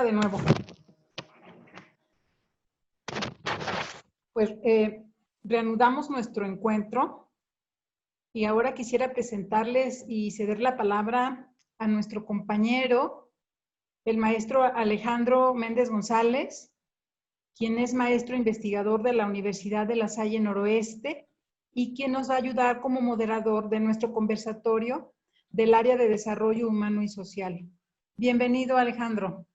Hola de nuevo. Pues reanudamos nuestro encuentro y ahora quisiera presentarles y ceder la palabra a nuestro compañero, el maestro Alejandro Méndez González, quien es maestro investigador de la Universidad de La Salle Noroeste y quien nos va a ayudar como moderador de nuestro conversatorio del área de desarrollo humano y social. Bienvenido, Alejandro.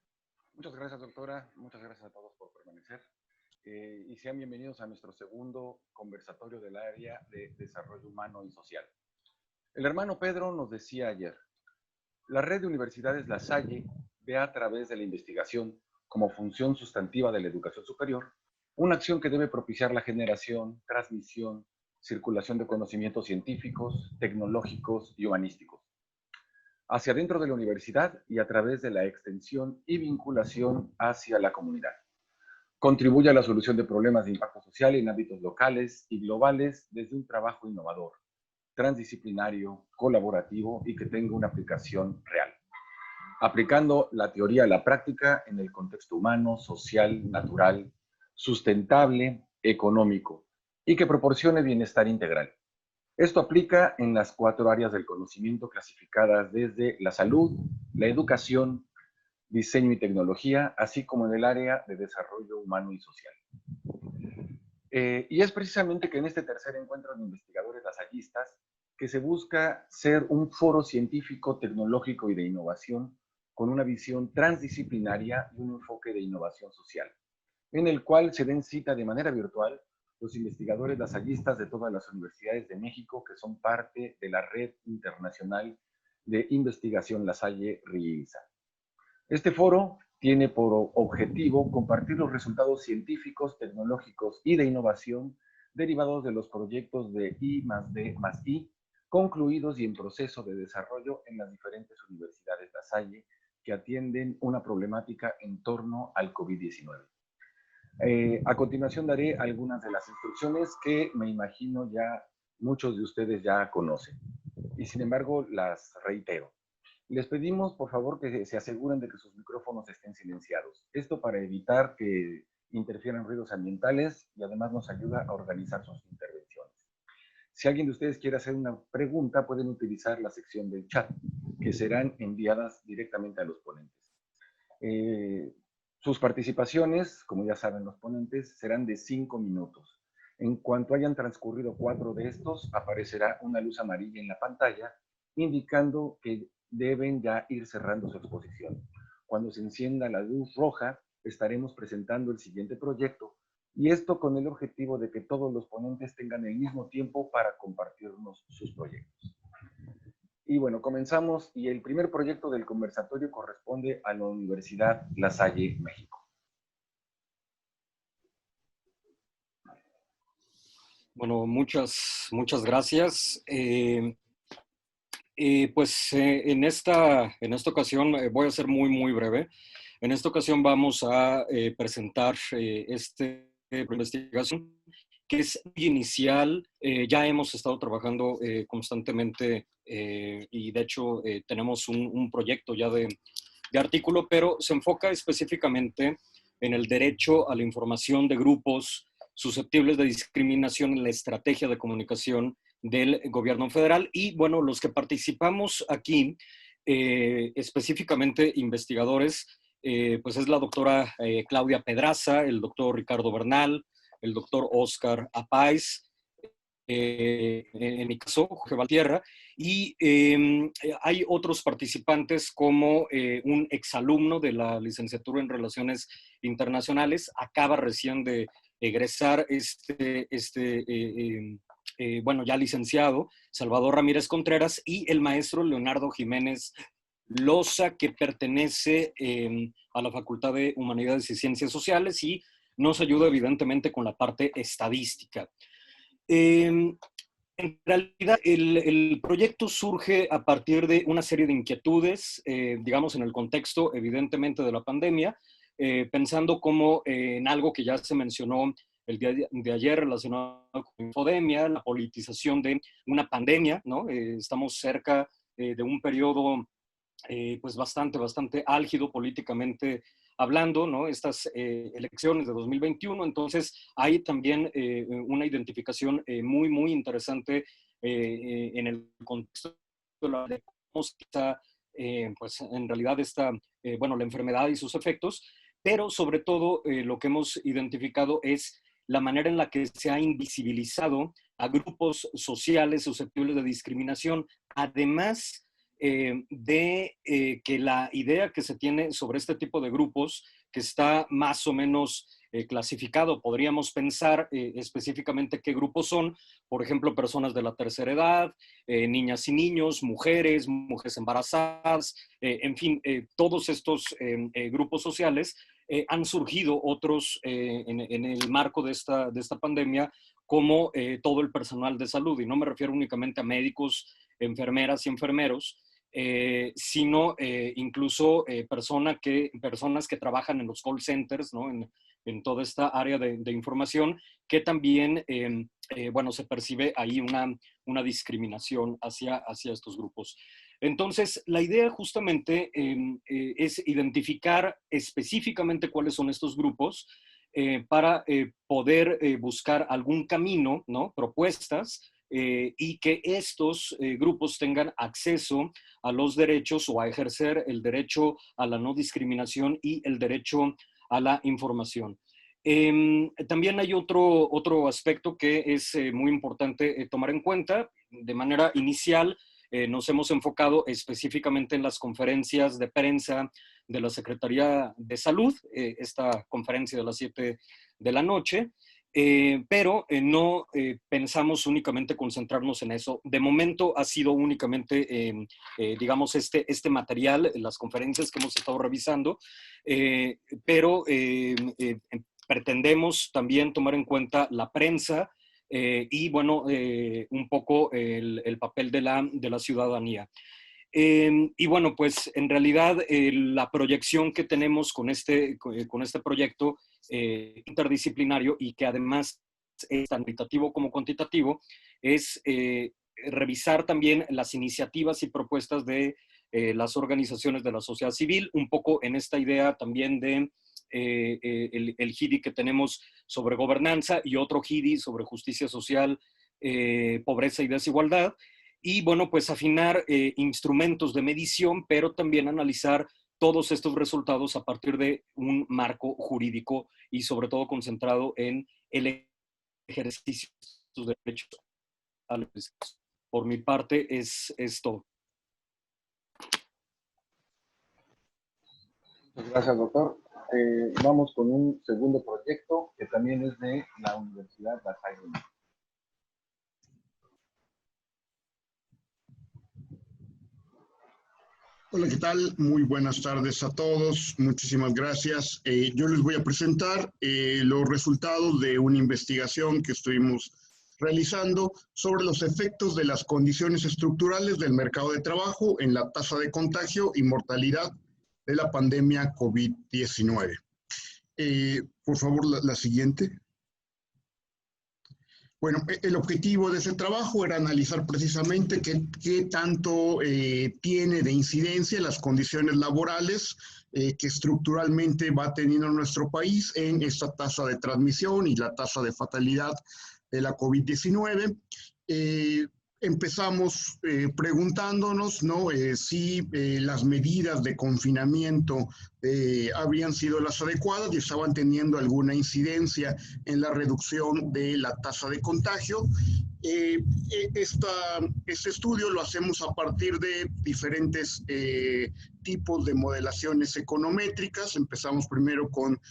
Muchas gracias, doctora. Muchas gracias a todos por permanecer. Y sean bienvenidos a nuestro segundo conversatorio del área de desarrollo humano y social. El hermano Pedro nos decía ayer, la red de universidades La Salle ve a través de la investigación como función sustantiva de la educación superior, una acción que debe propiciar la generación, transmisión, circulación de conocimientos científicos, tecnológicos y humanísticos hacia dentro de la universidad y a través de la extensión y vinculación hacia la comunidad. Contribuye a la solución de problemas de impacto social en ámbitos locales y globales desde un trabajo innovador, transdisciplinario, colaborativo y que tenga una aplicación real, aplicando la teoría a la práctica en el contexto humano, social, natural, sustentable, económico y que proporcione bienestar integral. Esto aplica en las 4 áreas del conocimiento clasificadas desde la salud, la educación, diseño y tecnología, así como en el área de desarrollo humano y social. Y es precisamente que en este tercer encuentro de investigadores lasallistas que se busca ser un foro científico, tecnológico y de innovación con una visión transdisciplinaria y un enfoque de innovación social, en el cual se den cita de manera virtual los investigadores lasallistas de todas las universidades de México que son parte de la Red Internacional de Investigación La Salle RIISA. Este foro tiene por objetivo compartir los resultados científicos, tecnológicos y de innovación derivados de los proyectos de I+D+I concluidos y en proceso de desarrollo en las diferentes universidades La Salle que atienden una problemática en torno al COVID-19. A continuación daré algunas de las instrucciones que me imagino ya muchos de ustedes ya conocen y sin embargo las reitero. Les pedimos por favor que se aseguren de que sus micrófonos estén silenciados. Esto para evitar que interfieran ruidos ambientales y además nos ayuda a organizar sus intervenciones. Si alguien de ustedes quiere hacer una pregunta, pueden utilizar la sección del chat, que serán enviadas directamente a los ponentes. Sus participaciones, como ya saben los ponentes, serán de 5 minutos. En cuanto hayan transcurrido 4 de estos, aparecerá una luz amarilla en la pantalla, indicando que deben ya ir cerrando su exposición. Cuando se encienda la luz roja, estaremos presentando el siguiente proyecto, y esto con el objetivo de que todos los ponentes tengan el mismo tiempo para compartirnos sus proyectos. Y bueno, comenzamos y el primer proyecto del conversatorio corresponde a la Universidad La Salle, México. Bueno, muchas gracias. En esta ocasión voy a ser muy breve. En esta ocasión vamos a presentar esta investigación que es inicial. Ya hemos estado trabajando constantemente y de hecho tenemos un proyecto ya de artículo, pero se enfoca específicamente en el derecho a la información de grupos susceptibles de discriminación en la estrategia de comunicación del gobierno federal. Y bueno, los que participamos aquí, específicamente investigadores, pues es la doctora Claudia Pedraza, el doctor Ricardo Bernal, el doctor Oscar Apaiz, en mi caso, Jorge Valtierra, y hay otros participantes como un exalumno de la licenciatura en Relaciones Internacionales, acaba recién de egresar bueno, ya licenciado, Salvador Ramírez Contreras, y el maestro Leonardo Jiménez Loza, que pertenece a la Facultad de Humanidades y Ciencias Sociales y nos ayuda evidentemente con la parte estadística. En realidad, el proyecto surge a partir de una serie de inquietudes, digamos, en el contexto, evidentemente, de la pandemia, pensando como en algo que ya se mencionó el día de ayer relacionado con la infodemia, la politización de una pandemia, ¿no? Estamos cerca de un periodo pues bastante álgido políticamente hablando, ¿no? Estas elecciones de 2021. Entonces, hay también una identificación muy, muy interesante en el contexto de cómo está, pues, en realidad esta, bueno, la enfermedad y sus efectos, pero sobre todo lo que hemos identificado es la manera en la que se ha invisibilizado a grupos sociales susceptibles de discriminación, además de que la idea que se tiene sobre este tipo de grupos, que está más o menos clasificado, podríamos pensar específicamente qué grupos son, por ejemplo, personas de la tercera edad, niñas y niños, mujeres, mujeres embarazadas, en fin, todos estos grupos sociales han surgido otros en el marco de esta pandemia, como todo el personal de salud, y no me refiero únicamente a médicos, enfermeras y enfermeros, sino incluso personas que trabajan en los call centers, ¿no? En toda esta área de información, que también, bueno, se percibe ahí una discriminación hacia estos grupos. Entonces, la idea justamente es identificar específicamente cuáles son estos grupos para poder buscar algún camino, ¿no? Propuestas, y que estos grupos tengan acceso a los derechos o a ejercer el derecho a la no discriminación y el derecho a la información. También hay otro aspecto que es muy importante tomar en cuenta. De manera inicial, nos hemos enfocado específicamente en las conferencias de prensa de la Secretaría de Salud, esta conferencia de las 7 de la noche, pero no pensamos únicamente concentrarnos en eso. De momento ha sido únicamente, digamos, este material, las conferencias que hemos estado revisando, pero pretendemos también tomar en cuenta la prensa y, bueno, un poco el papel de la ciudadanía. Y bueno, pues en realidad la proyección que tenemos con este proyecto interdisciplinario, y que además es tan cualitativo como cuantitativo, es revisar también las iniciativas y propuestas de las organizaciones de la sociedad civil, un poco en esta idea también de el GIDI que tenemos sobre gobernanza, y otro GIDI sobre justicia social, pobreza y desigualdad. Y bueno, pues afinar instrumentos de medición, pero también analizar todos estos resultados a partir de un marco jurídico y sobre todo concentrado en el ejercicio de sus derechos. Por mi parte es todo. Muchas gracias, doctor. Vamos con un segundo proyecto que también es de la Universidad La Salle. Hola, ¿qué tal? Muy buenas tardes a todos. Muchísimas gracias. Yo les voy a presentar los resultados de una investigación que estuvimos realizando sobre los efectos de las condiciones estructurales del mercado de trabajo en la tasa de contagio y mortalidad de la pandemia COVID-19. Por favor, la siguiente. Bueno, el objetivo de ese trabajo era analizar precisamente qué tanto tiene de incidencia las condiciones laborales que estructuralmente va teniendo nuestro país en esta tasa de transmisión y la tasa de fatalidad de la COVID-19. Empezamos preguntándonos, ¿no? Si las medidas de confinamiento habrían sido las adecuadas y estaban teniendo alguna incidencia en la reducción de la tasa de contagio. Este estudio lo hacemos a partir de diferentes tipos de modelaciones econométricas. Empezamos primero con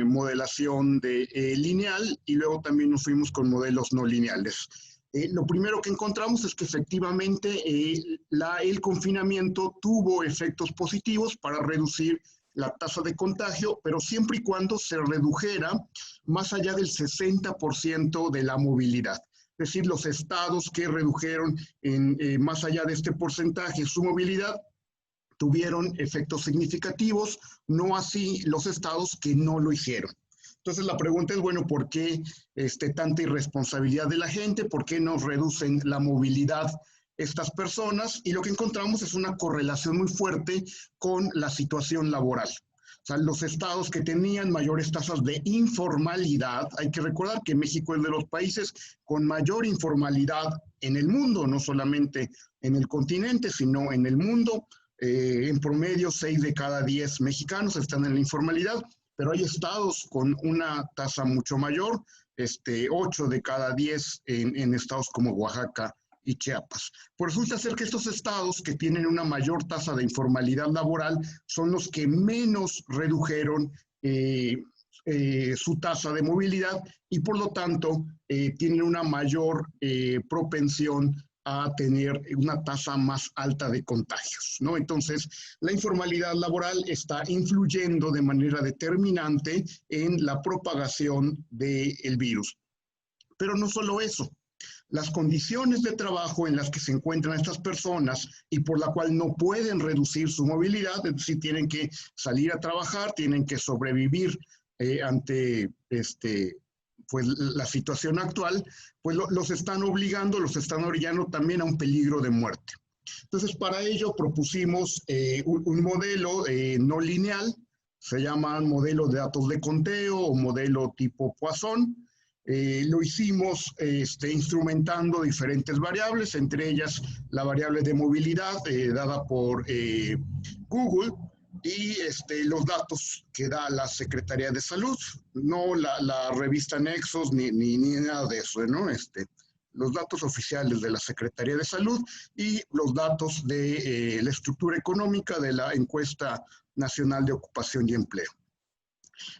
modelación lineal, y luego también nos fuimos con modelos no lineales. Lo primero que encontramos es que efectivamente el confinamiento tuvo efectos positivos para reducir la tasa de contagio, pero siempre y cuando se redujera más allá del 60% de la movilidad. Es decir, los estados que redujeron más allá de este porcentaje su movilidad tuvieron efectos significativos, no así los estados que no lo hicieron. Entonces la pregunta es, bueno, ¿por qué tanta irresponsabilidad de la gente? ¿Por qué nos reducen la movilidad estas personas? Y lo que encontramos es una correlación muy fuerte con la situación laboral. O sea, los estados que tenían mayores tasas de informalidad, hay que recordar que México es de los países con mayor informalidad en el mundo, no solamente en el continente, sino en el mundo. En promedio, 6 de cada 10 mexicanos están en la informalidad, pero hay estados con una tasa mucho mayor, 8 de cada 10 en estados como Oaxaca y Chiapas. Pues resulta ser que estos estados que tienen una mayor tasa de informalidad laboral son los que menos redujeron su tasa de movilidad y por lo tanto tienen una mayor propensión a tener una tasa más alta de contagios, ¿no? Entonces, la informalidad laboral está influyendo de manera determinante en la propagación del virus. Pero no solo eso, las condiciones de trabajo en las que se encuentran estas personas y por la cual no pueden reducir su movilidad, es decir, tienen que salir a trabajar, tienen que sobrevivir ante pues, la situación actual, pues los están obligando, los están orillando también a un peligro de muerte. Entonces, para ello propusimos un modelo no lineal, se llama modelo de datos de conteo o modelo tipo Poisson. Lo hicimos instrumentando diferentes variables, entre ellas la variable de movilidad dada por Google y los datos que da la Secretaría de Salud, no la revista Nexos ni nada de eso, ¿no? Los datos oficiales de la Secretaría de Salud y los datos de la estructura económica de la Encuesta Nacional de Ocupación y Empleo.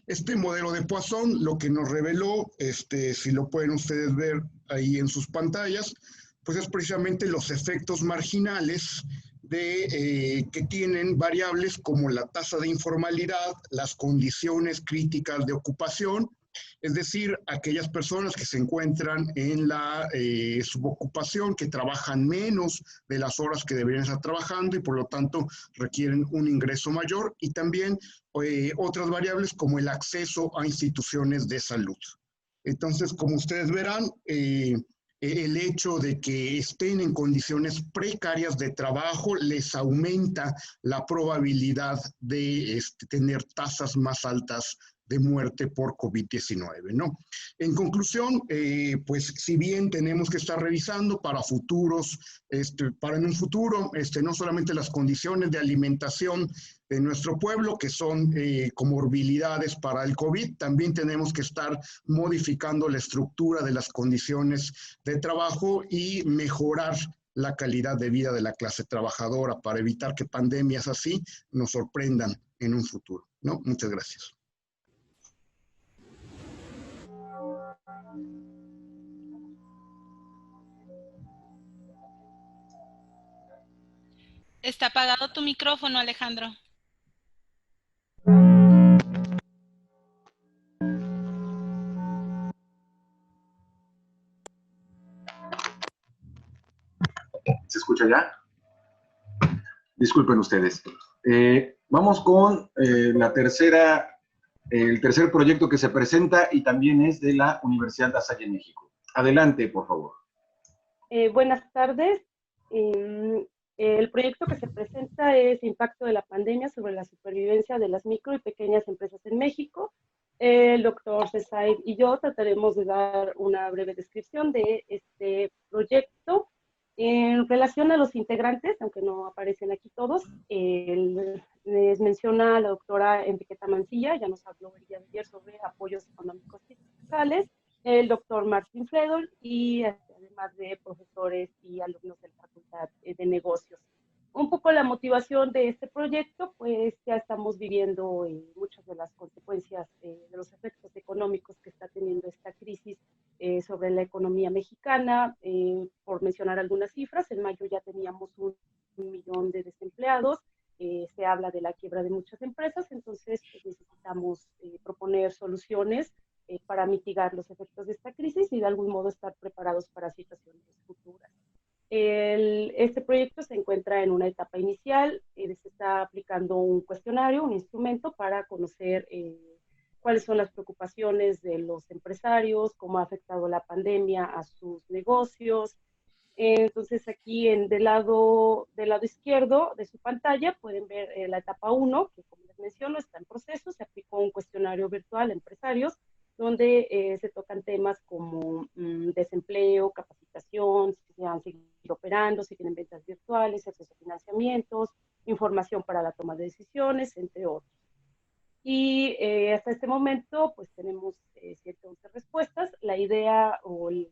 Este modelo de Poisson lo que nos reveló, si lo pueden ustedes ver ahí en sus pantallas, pues es precisamente los efectos marginales que tienen variables como la tasa de informalidad, las condiciones críticas de ocupación, es decir, aquellas personas que se encuentran en la subocupación, que trabajan menos de las horas que deberían estar trabajando y por lo tanto requieren un ingreso mayor, y también otras variables como el acceso a instituciones de salud. Entonces, como ustedes verán, el hecho de que estén en condiciones precarias de trabajo les aumenta la probabilidad de tener tasas más altas de muerte por COVID-19, ¿no? En conclusión, pues si bien tenemos que estar revisando para futuros, para en un futuro, no solamente las condiciones de alimentación de nuestro pueblo, que son comorbilidades para el COVID, también tenemos que estar modificando la estructura de las condiciones de trabajo y mejorar la calidad de vida de la clase trabajadora para evitar que pandemias así nos sorprendan en un futuro, ¿no? Muchas gracias. Está apagado tu micrófono, Alejandro. ¿Se escucha ya? Disculpen ustedes. Vamos con el tercer proyecto que se presenta y también es de la Universidad La Salle, México. Adelante, por favor. Buenas tardes. El proyecto que se presenta es Impacto de la pandemia sobre la supervivencia de las micro y pequeñas empresas en México. El doctor Cesaid y yo trataremos de dar una breve descripción de este proyecto. En relación a los integrantes, aunque no aparecen aquí todos, les menciona la doctora Enriqueta Mancilla, ya nos habló el día de ayer sobre apoyos económicos y fiscales, el doctor Martín Fredol y además de profesores y alumnos de la Facultad de Negocios. Un poco la motivación de este proyecto, pues ya estamos viviendo muchas de las consecuencias de los efectos económicos que está teniendo esta crisis sobre la economía mexicana. Por mencionar algunas cifras, en mayo ya teníamos 1 millón de desempleados, se habla de la quiebra de muchas empresas, entonces pues, necesitamos proponer soluciones para mitigar los efectos de esta crisis y de algún modo estar preparados para situaciones futuras. Este proyecto se encuentra en una etapa inicial, se está aplicando un cuestionario, un instrumento para conocer cuáles son las preocupaciones de los empresarios, cómo ha afectado la pandemia a sus negocios. Entonces aquí del lado izquierdo de su pantalla pueden ver la etapa 1, que como les menciono está en proceso. Se aplicó un cuestionario virtual a empresarios donde se tocan temas como desempleo, capacitación, si van a seguir operando, si tienen ventas virtuales, acceso a financiamientos, información para la toma de decisiones, entre otros. Y hasta este momento pues tenemos 111 respuestas. La idea o la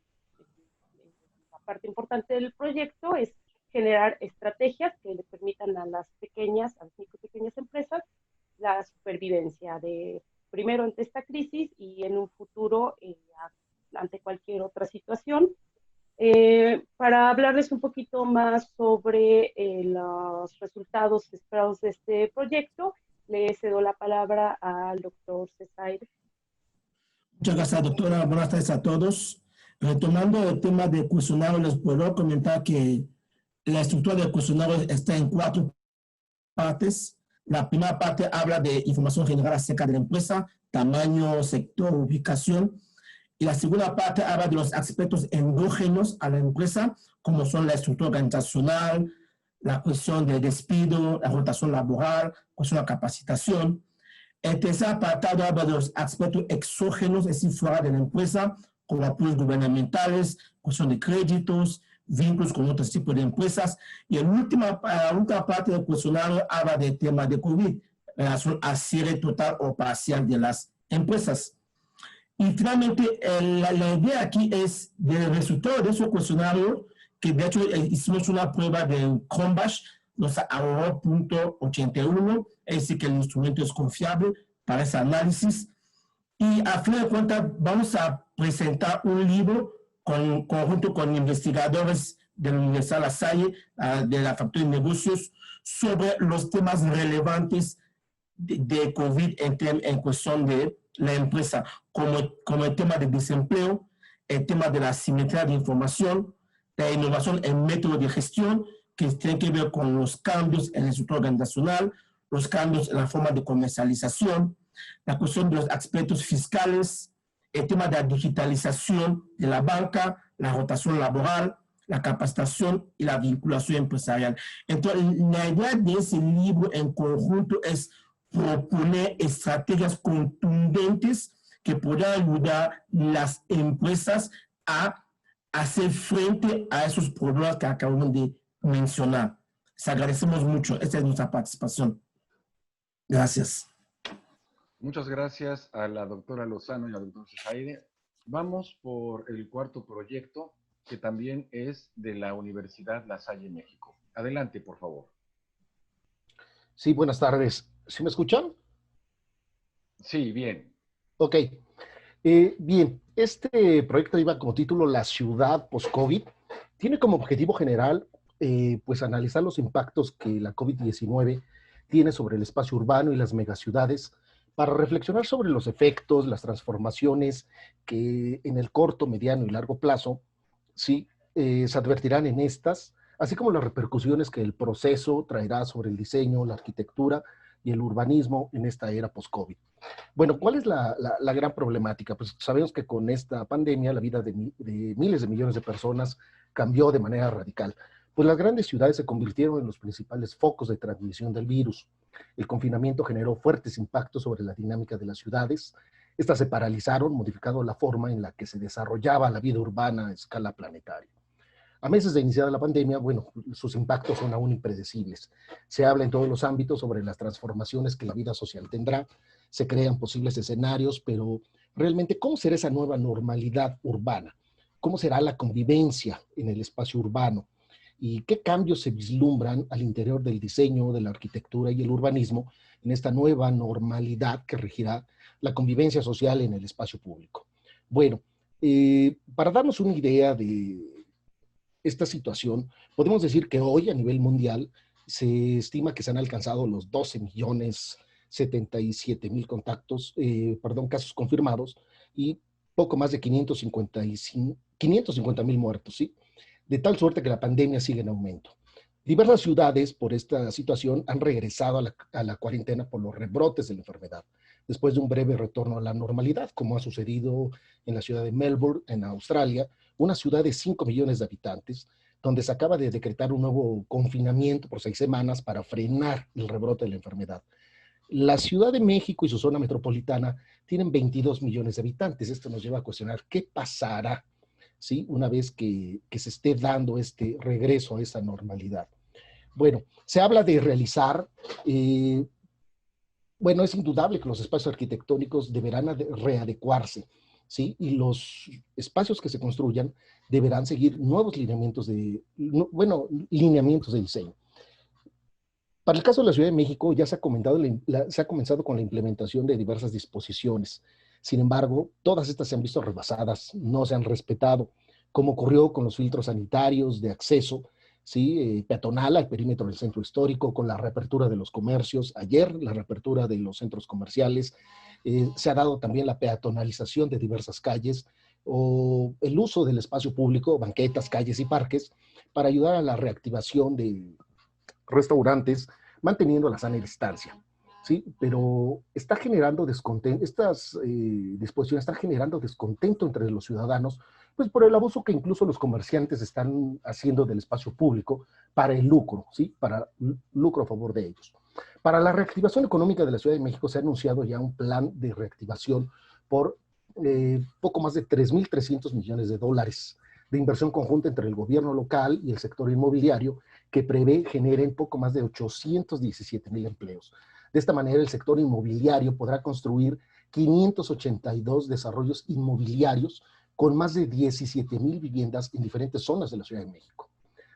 parte importante del proyecto es generar estrategias que le permitan a las micro y pequeñas empresas la supervivencia primero ante esta crisis y en un futuro ante cualquier otra situación. Para hablarles un poquito más sobre los resultados esperados de este proyecto, le cedo la palabra al doctor Cesaire. Muchas gracias, doctora. Buenas tardes a todos. Retomando el tema del cuestionario, les puedo comentar que la estructura del cuestionario está en 4 partes. La primera parte habla de información general acerca de la empresa, tamaño, sector, ubicación. Y la segunda parte habla de los aspectos endógenos a la empresa, como son la estructura organizacional, la cuestión del despido, la rotación laboral, cuestión de la capacitación. El tercer apartado habla de los aspectos exógenos, es decir, fuera de la empresa, como apoyos gubernamentales, cuestión de créditos, vínculos con otros tipos de empresas. Y la última parte del cuestionario habla del tema de COVID, relación al cierre total o parcial de las empresas. Y finalmente, la idea aquí es del resultado de ese cuestionario, que de hecho hicimos una prueba de Chrombash, nos arrojó .81, es decir, que el instrumento es confiable para ese análisis. Y a fin de cuentas, vamos a presentar un libro conjunto con investigadores de la Universidad La Salle, de la Facultad de Negocios, sobre los temas relevantes de COVID en cuestión de la empresa, como el tema de desempleo, el tema de la asimetría de información, la innovación en método de gestión, que tiene que ver con los cambios en la estructura organizacional, los cambios en la forma de comercialización, la cuestión de los aspectos fiscales, el tema de la digitalización de la banca, la rotación laboral, la capacitación y la vinculación empresarial. Entonces, la idea de ese libro en conjunto es proponer estrategias contundentes que puedan ayudar a las empresas a hacer frente a esos problemas que acabamos de mencionar. Les agradecemos mucho. Esta es nuestra participación. Gracias. Muchas gracias a la doctora Lozano y al doctor Cesaire. Vamos por el cuarto proyecto, que también es de la Universidad La Salle, México. Adelante, por favor. Sí, buenas tardes. ¿Sí me escuchan? Sí, bien. Ok. Bien, este proyecto lleva como título La ciudad post-COVID. Tiene como objetivo general, pues, analizar los impactos que la COVID-19 tiene sobre el espacio urbano y las megaciudades, para reflexionar sobre los efectos, las transformaciones que en el corto, mediano y largo plazo sí, se advertirán en estas, así como las repercusiones que el proceso traerá sobre el diseño, la arquitectura y el urbanismo en esta era post-COVID. Bueno, ¿cuál es la gran problemática? Pues sabemos que con esta pandemia la vida de miles de millones de personas cambió de manera radical. Pues las grandes ciudades se convirtieron en los principales focos de transmisión del virus. El confinamiento generó fuertes impactos sobre la dinámica de las ciudades. Estas se paralizaron, modificando la forma en la que se desarrollaba la vida urbana a escala planetaria. A meses de iniciada la pandemia, bueno, sus impactos son aún impredecibles. Se habla en todos los ámbitos sobre las transformaciones que la vida social tendrá, se crean posibles escenarios, pero realmente, ¿cómo será esa nueva normalidad urbana? ¿Cómo será la convivencia en el espacio urbano? ¿Y qué cambios se vislumbran al interior del diseño, de la arquitectura y el urbanismo en esta nueva normalidad que regirá la convivencia social en el espacio público? Bueno, para darnos una idea de esta situación, podemos decir que hoy a nivel mundial se estima que se han alcanzado los 12.077.000 casos confirmados y poco más de 550.000 muertos, ¿sí? De tal suerte que la pandemia sigue en aumento. Diversas ciudades por esta situación han regresado a la cuarentena por los rebrotes de la enfermedad, después de un breve retorno a la normalidad, como ha sucedido en la ciudad de Melbourne, en Australia, una ciudad de 5 millones de habitantes, donde se acaba de decretar un nuevo confinamiento por 6 semanas para frenar el rebrote de la enfermedad. La Ciudad de México y su zona metropolitana tienen 22 millones de habitantes. Esto nos lleva a cuestionar qué pasará, ¿sí?, una vez que se esté dando este regreso a esa normalidad. Bueno, se habla de realizar, bueno, es indudable que los espacios arquitectónicos deberán readecuarse, ¿sí? Y los espacios que se construyan deberán seguir nuevos lineamientos lineamientos de diseño. Para el caso de la Ciudad de México, ya se ha comenzado con la implementación de diversas disposiciones. Sin embargo, todas estas se han visto rebasadas, no se han respetado, como ocurrió con los filtros sanitarios de acceso, ¿sí?, peatonal al perímetro del centro histórico, con la reapertura de los comercios. Ayer, la reapertura de los centros comerciales. Se ha dado también la peatonalización de diversas calles, o el uso del espacio público, banquetas, calles y parques, para ayudar a la reactivación de restaurantes, manteniendo la sana distancia, ¿sí? Pero está generando descontento, estas disposiciones están generando descontento entre los ciudadanos, pues por el abuso que incluso los comerciantes están haciendo del espacio público para el lucro, ¿sí? Para lucro a favor de ellos. Para la reactivación económica de la Ciudad de México se ha anunciado ya un plan de reactivación por poco más de 3.300 millones de dólares de inversión conjunta entre el gobierno local y el sector inmobiliario, que prevé generen poco más de 817,000 empleos. De esta manera, el sector inmobiliario podrá construir 582 desarrollos inmobiliarios con más de 17,000 viviendas en diferentes zonas de la Ciudad de México.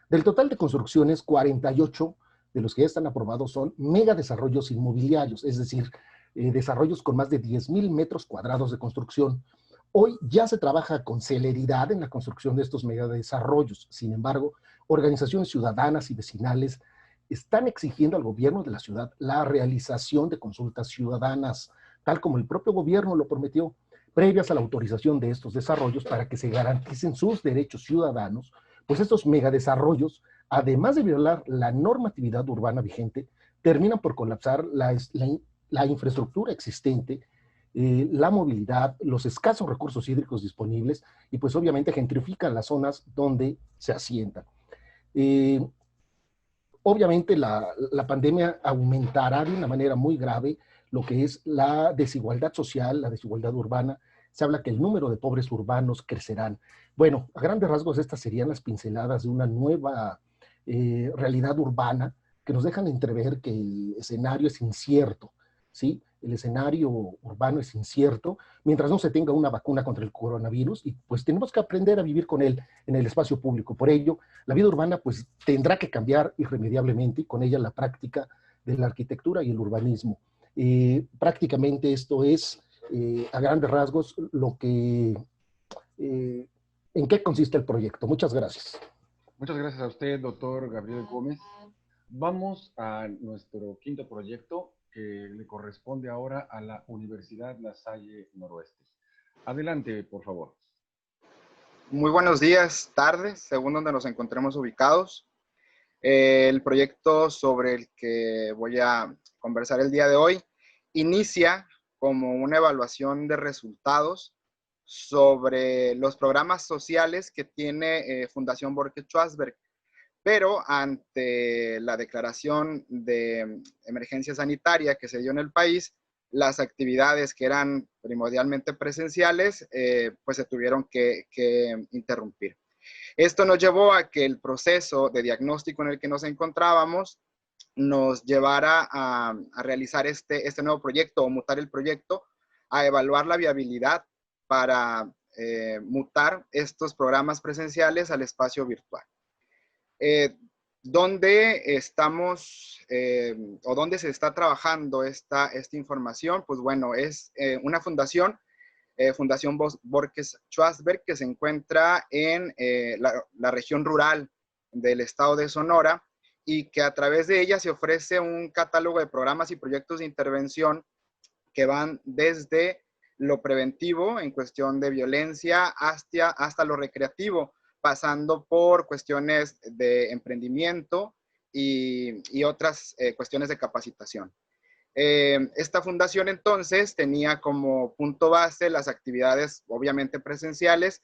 Del total de construcciones, 48 de los que ya están aprobados son megadesarrollos inmobiliarios, es decir, desarrollos con más de 10,000 metros cuadrados de construcción. Hoy ya se trabaja con celeridad en la construcción de estos megadesarrollos. Sin embargo, organizaciones ciudadanas y vecinales están exigiendo al gobierno de la ciudad la realización de consultas ciudadanas, tal como el propio gobierno lo prometió, previas a la autorización de estos desarrollos para que se garanticen sus derechos ciudadanos, pues estos megadesarrollos, además de violar la normatividad urbana vigente, terminan por colapsar la infraestructura existente, la movilidad, los escasos recursos hídricos disponibles y pues obviamente gentrifican las zonas donde se asientan. Obviamente la pandemia aumentará de una manera muy grave lo que es la desigualdad social, la desigualdad urbana. Se habla que el número de pobres urbanos crecerán. Bueno, a grandes rasgos estas serían las pinceladas de una nueva realidad urbana que nos dejan entrever que el escenario es incierto, ¿sí? El escenario urbano es incierto mientras no se tenga una vacuna contra el coronavirus, y pues tenemos que aprender a vivir con él en el espacio público. Por ello, la vida urbana pues tendrá que cambiar irremediablemente, y con ella la práctica de la arquitectura y el urbanismo. Prácticamente esto es, a grandes rasgos, lo que, en qué consiste el proyecto. Muchas gracias. Muchas gracias a usted, doctor Gabriel Gómez. Vamos a nuestro quinto proyecto, que le corresponde ahora a la Universidad La Salle Noroeste. Adelante, por favor. Muy buenos días, tardes, según donde nos encontremos ubicados. El proyecto sobre el que voy a conversar el día de hoy inicia como una evaluación de resultados sobre los programas sociales que tiene Fundación Borges Schwarzenberg. Pero ante la declaración de emergencia sanitaria que se dio en el país, las actividades que eran primordialmente presenciales, pues se tuvieron que interrumpir. Esto nos llevó a que el proceso de diagnóstico en el que nos encontrábamos nos llevara a realizar este nuevo proyecto, o mutar el proyecto, a evaluar la viabilidad para mutar estos programas presenciales al espacio virtual. ¿Dónde estamos o dónde se está trabajando esta información? Pues bueno, es una fundación, Fundación Borges Schwarzenberg, que se encuentra en la región rural del estado de Sonora, y que a través de ella se ofrece un catálogo de programas y proyectos de intervención que van desde lo preventivo en cuestión de violencia hasta lo recreativo, pasando por cuestiones de emprendimiento y otras cuestiones de capacitación. Esta fundación entonces tenía como punto base las actividades obviamente presenciales,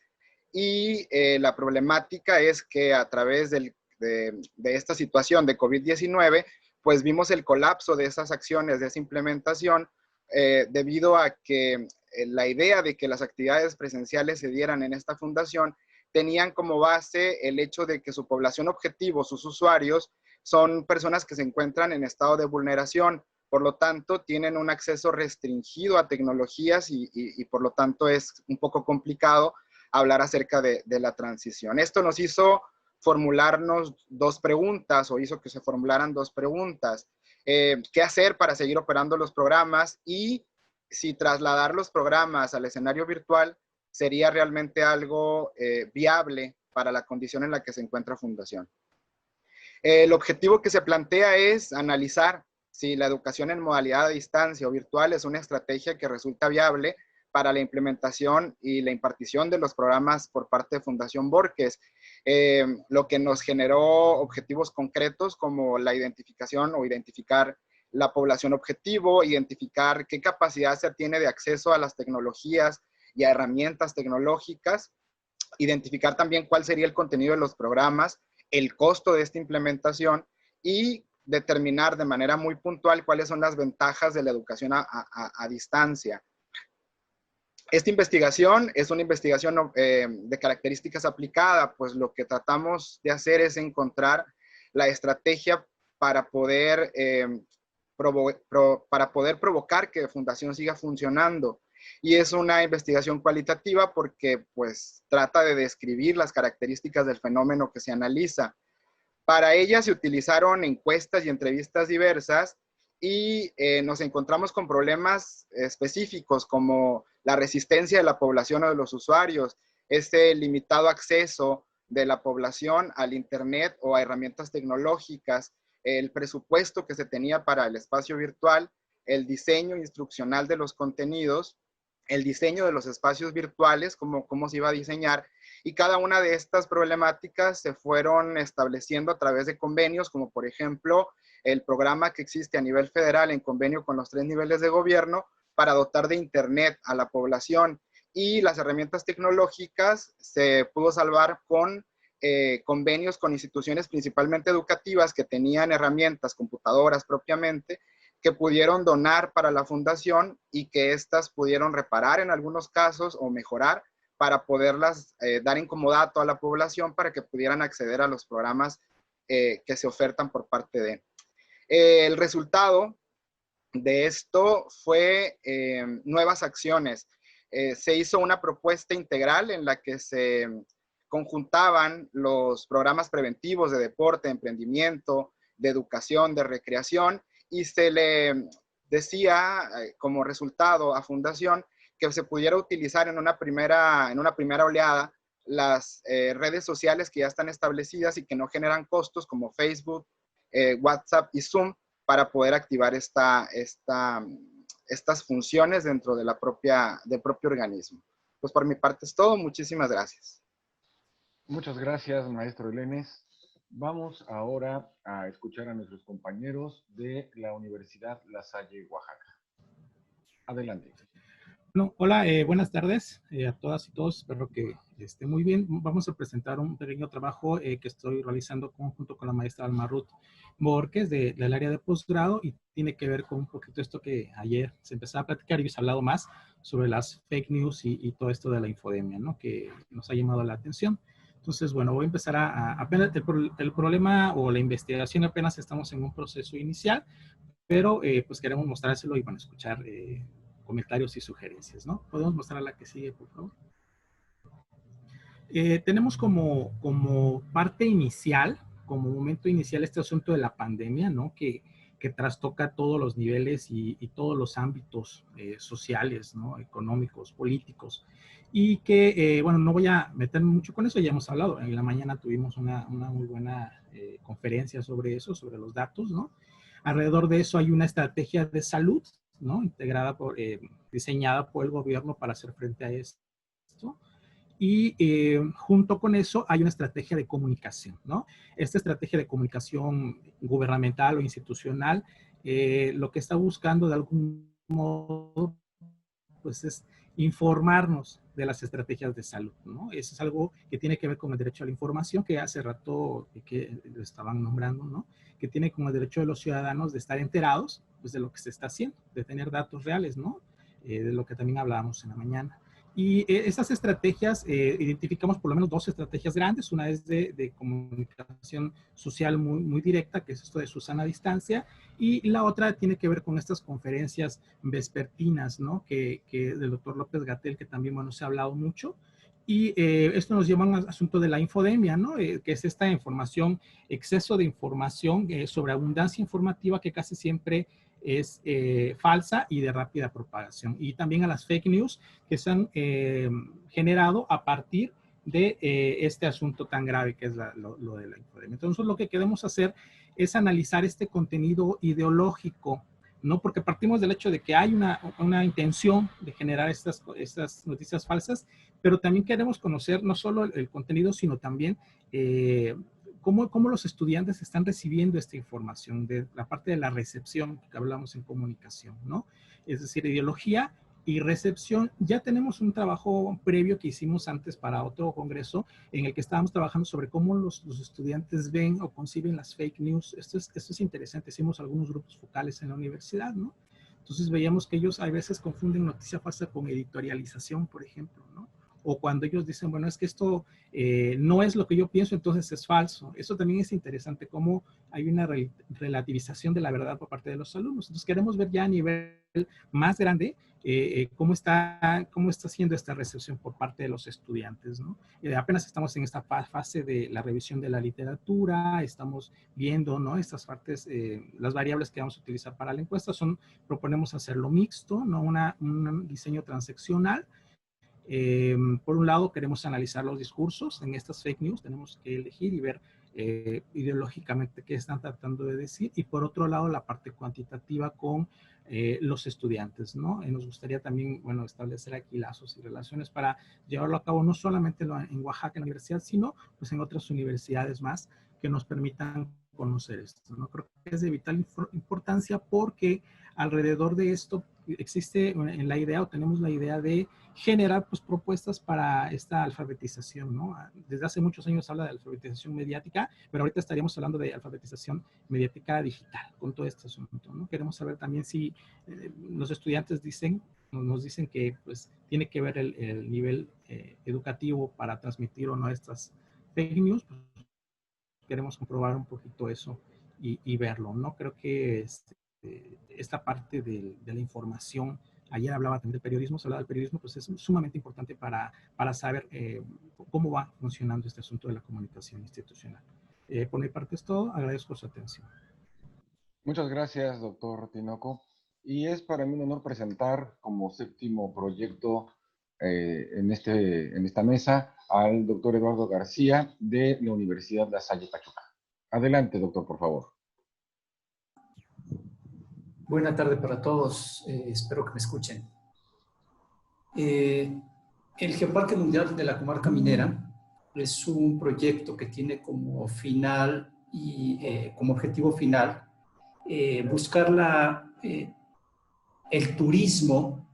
y la problemática es que a través de esta situación de COVID-19, pues vimos el colapso de esas acciones, de esa implementación, debido a que la idea de que las actividades presenciales se dieran en esta fundación tenían como base el hecho de que su población objetivo, sus usuarios, son personas que se encuentran en estado de vulneración, por lo tanto tienen un acceso restringido a tecnologías y por lo tanto es un poco complicado hablar acerca de la transición. Esto nos hizo formularnos dos preguntas, o hizo que se formularan dos preguntas. ¿Qué hacer para seguir operando los programas? Y si trasladar los programas al escenario virtual sería realmente algo viable para la condición en la que se encuentra Fundación. El objetivo que se plantea es analizar si la educación en modalidad a distancia o virtual es una estrategia que resulta viable para la implementación y la impartición de los programas por parte de Fundación Borges, lo que nos generó objetivos concretos como la identificación o identificar la población objetivo, identificar qué capacidad se tiene de acceso a las tecnologías y a herramientas tecnológicas, identificar también cuál sería el contenido de los programas, el costo de esta implementación y determinar de manera muy puntual cuáles son las ventajas de la educación a distancia. Esta investigación es una investigación de características aplicadas, pues lo que tratamos de hacer es encontrar la estrategia para poder, provocar que Fundación siga funcionando. Y es una investigación cualitativa porque pues trata de describir las características del fenómeno que se analiza. Para ella se utilizaron encuestas y entrevistas diversas y nos encontramos con problemas específicos como la resistencia de la población o de los usuarios, este limitado acceso de la población al internet o a herramientas tecnológicas, el presupuesto que se tenía para el espacio virtual, el diseño instruccional de los contenidos, el diseño de los espacios virtuales, cómo se iba a diseñar, y cada una de estas problemáticas se fueron estableciendo a través de convenios, como por ejemplo el programa que existe a nivel federal en convenio con los 3 niveles de gobierno para dotar de internet a la población, y las herramientas tecnológicas se pudo salvar con convenios con instituciones principalmente educativas que tenían herramientas, computadoras propiamente, que pudieron donar para la fundación y que éstas pudieron reparar en algunos casos o mejorar para poderlas dar en comodato a la población para que pudieran acceder a los programas que se ofertan por parte de. El resultado de esto fue nuevas acciones. Se hizo una propuesta integral en la que se conjuntaban los programas preventivos de deporte, de emprendimiento, de educación, de recreación, y se le decía como resultado a Fundación que se pudiera utilizar en una primera oleada las redes sociales que ya están establecidas y que no generan costos como Facebook, WhatsApp y Zoom para poder activar estas funciones dentro de del propio organismo. Pues por mi parte es todo. Muchísimas gracias. Muchas gracias, maestro Elenes. Vamos ahora a escuchar a nuestros compañeros de la Universidad La Salle, Oaxaca. Adelante. Bueno, hola, buenas tardes a todas y todos. Espero que esté muy bien. Vamos a presentar un pequeño trabajo que estoy realizando junto con la maestra Alma Ruth Borges del área de posgrado, y tiene que ver con un poquito esto que ayer se empezaba a platicar y os he hablado más sobre las fake news y todo esto de la infodemia, ¿no? Que nos ha llamado la atención. Entonces, bueno, voy a empezar apenas el problema o la investigación apenas estamos en un proceso inicial, pero pues queremos mostrárselo y van a escuchar comentarios y sugerencias, ¿no? ¿Podemos mostrar la que sigue, por favor? Tenemos como parte inicial, como momento inicial, este asunto de la pandemia, ¿no? Que trastoca todos los niveles y todos los ámbitos sociales, ¿no? Económicos, políticos. Y que, bueno, no voy a meterme mucho con eso, ya hemos hablado. En la mañana tuvimos una muy buena conferencia sobre eso, sobre los datos, ¿no? Alrededor de eso hay una estrategia de salud, ¿no? Integrada diseñada por el gobierno para hacer frente a esto. Y junto con eso hay una estrategia de comunicación, ¿no? Esta estrategia de comunicación gubernamental o institucional, lo que está buscando de algún modo, pues es informarnos de las estrategias de salud, ¿no? Eso es algo que tiene que ver con el derecho a la información, que hace rato que lo estaban nombrando, ¿no? Que tiene con el derecho de los ciudadanos de estar enterados, pues, de lo que se está haciendo, de tener datos reales, ¿no? De lo que también hablábamos en la mañana. Y esas estrategias, identificamos por lo menos 2 estrategias grandes. Una es de comunicación social muy directa, que es esto de su sana distancia, y la otra tiene que ver con estas conferencias vespertinas, ¿no? Que del doctor López-Gatell, que también, bueno, se ha hablado mucho. Y esto nos lleva a un asunto de la infodemia, ¿no? Que es esta información, exceso de información sobre abundancia informativa que casi siempre es falsa y de rápida propagación. Y también a las fake news que se han generado a partir de este asunto tan grave que es lo de la infodemia. Entonces, lo que queremos hacer es analizar este contenido ideológico, ¿no? Porque partimos del hecho de que hay una intención de generar estas noticias falsas, pero también queremos conocer no solo el contenido, sino también cómo los estudiantes están recibiendo esta información, de la parte de la recepción que hablamos en comunicación, ¿no? Es decir, ideología y recepción. Ya tenemos un trabajo previo que hicimos antes para otro congreso en el que estábamos trabajando sobre cómo los estudiantes ven o conciben las fake news. Esto es interesante. Hicimos algunos grupos focales en la universidad, ¿no? Entonces veíamos que ellos a veces confunden noticia falsa con editorialización, por ejemplo, ¿no? O cuando ellos dicen, bueno, es que esto no es lo que yo pienso, entonces es falso. Eso también es interesante, cómo hay una relativización de la verdad por parte de los alumnos. Entonces queremos ver ya a nivel más grande cómo está siendo esta recepción por parte de los estudiantes, ¿no? Apenas estamos en esta fase de la revisión de la literatura, estamos viendo, ¿no? Estas partes, las variables que vamos a utilizar para la encuesta proponemos hacerlo mixto, ¿no? Un diseño transaccional. Por un lado, queremos analizar los discursos en estas fake news, tenemos que elegir y ver ideológicamente qué están tratando de decir, y por otro lado, la parte cuantitativa con los estudiantes, ¿no? Nos gustaría también, bueno, establecer aquí lazos y relaciones para llevarlo a cabo no solamente en Oaxaca, en la universidad, sino pues en otras universidades más que nos permitan conocer esto, ¿no? Creo que es de vital importancia porque alrededor de esto existe en la idea, o tenemos la idea de generar pues propuestas para esta alfabetización, ¿no? Desde hace muchos años se habla de alfabetización mediática, pero ahorita estaríamos hablando de alfabetización mediática digital con todo este asunto, ¿no? Queremos saber también si los estudiantes nos dicen que pues tiene que ver el nivel educativo para transmitir o no estas fake news, pues, queremos comprobar un poquito eso y verlo, ¿no? Creo que esta parte de la información, ayer hablaba también del periodismo, se hablaba del periodismo, pues es sumamente importante para saber cómo va funcionando este asunto de la comunicación institucional. Por mi parte es todo, agradezco su atención. Muchas gracias, doctor Tinoco. Y es para mí un honor presentar como 7º proyecto en esta mesa al doctor Eduardo García de la Universidad La Salle Pachuca. Adelante, doctor, por favor. Buenas tardes para todos, espero que me escuchen. El Geoparque Mundial de la Comarca Minera es un proyecto que tiene como final y como objetivo final buscar el turismo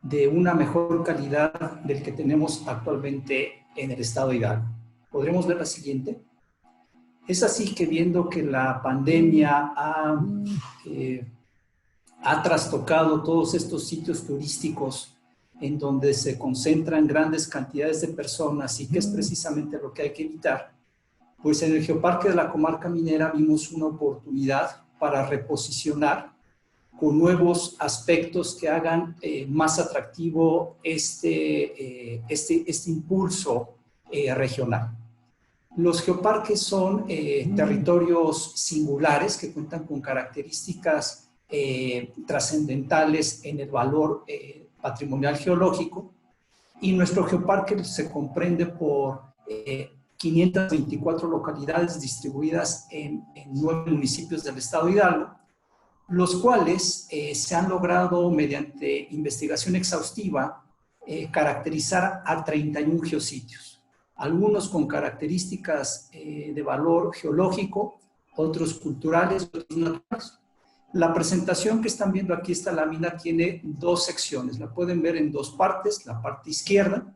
de una mejor calidad del que tenemos actualmente en el estado de Hidalgo. ¿Podremos ver la siguiente? Es así que viendo que la pandemia ha trastocado todos estos sitios turísticos en donde se concentran grandes cantidades de personas y que es precisamente lo que hay que evitar, pues en el Geoparque de la Comarca Minera vimos una oportunidad para reposicionar con nuevos aspectos que hagan más atractivo este impulso regional. Los geoparques son territorios singulares que cuentan con características trascendentales en el valor patrimonial geológico, y nuestro geoparque se comprende por 524 localidades distribuidas en 9 municipios del estado de Hidalgo, los cuales se han logrado mediante investigación exhaustiva caracterizar a 31 geositios, algunos con características de valor geológico, otros culturales, otros naturales. La presentación que están viendo aquí, esta lámina, tiene dos secciones. La pueden ver en dos partes, la parte izquierda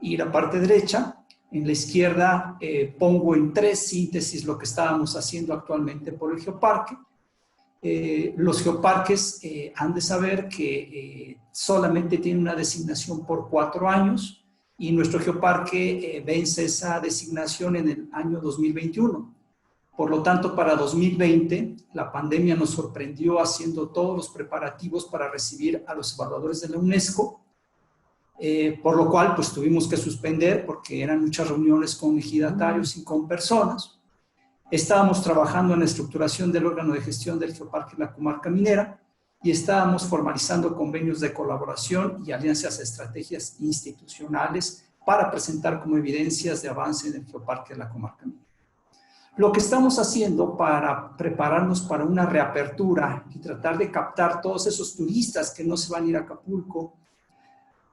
y la parte derecha. En la izquierda pongo en tres síntesis lo que estábamos haciendo actualmente por el geoparque. Los geoparques han de saber que solamente tienen una designación por 4 años y nuestro geoparque vence esa designación en el año 2021. Por lo tanto, para 2020, la pandemia nos sorprendió haciendo todos los preparativos para recibir a los evaluadores de la UNESCO, por lo cual pues tuvimos que suspender porque eran muchas reuniones con ejidatarios y con personas. Estábamos trabajando en la estructuración del órgano de gestión del Geoparque en la comarca minera y estábamos formalizando convenios de colaboración y alianzas a estrategias institucionales para presentar como evidencias de avance en el Geoparque de la comarca minera. Lo que estamos haciendo para prepararnos para una reapertura y tratar de captar todos esos turistas que no se van a ir a Acapulco,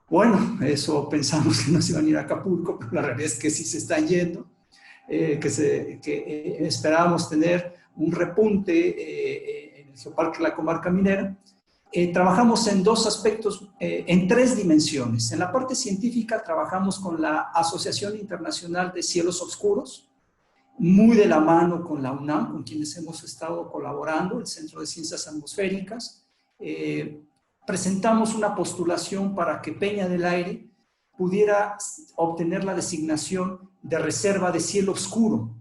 bueno, eso pensamos que no se iban a ir a Acapulco, pero la realidad es que sí se están yendo, que esperábamos tener un repunte en el Geoparque de la comarca minera. Trabajamos en dos aspectos, en tres dimensiones. En la parte científica trabajamos con la Asociación Internacional de Cielos Oscuros, muy de la mano con la UNAM, con quienes hemos estado colaborando, el Centro de Ciencias Atmosféricas. Presentamos una postulación para que Peña del Aire pudiera obtener la designación de reserva de cielo oscuro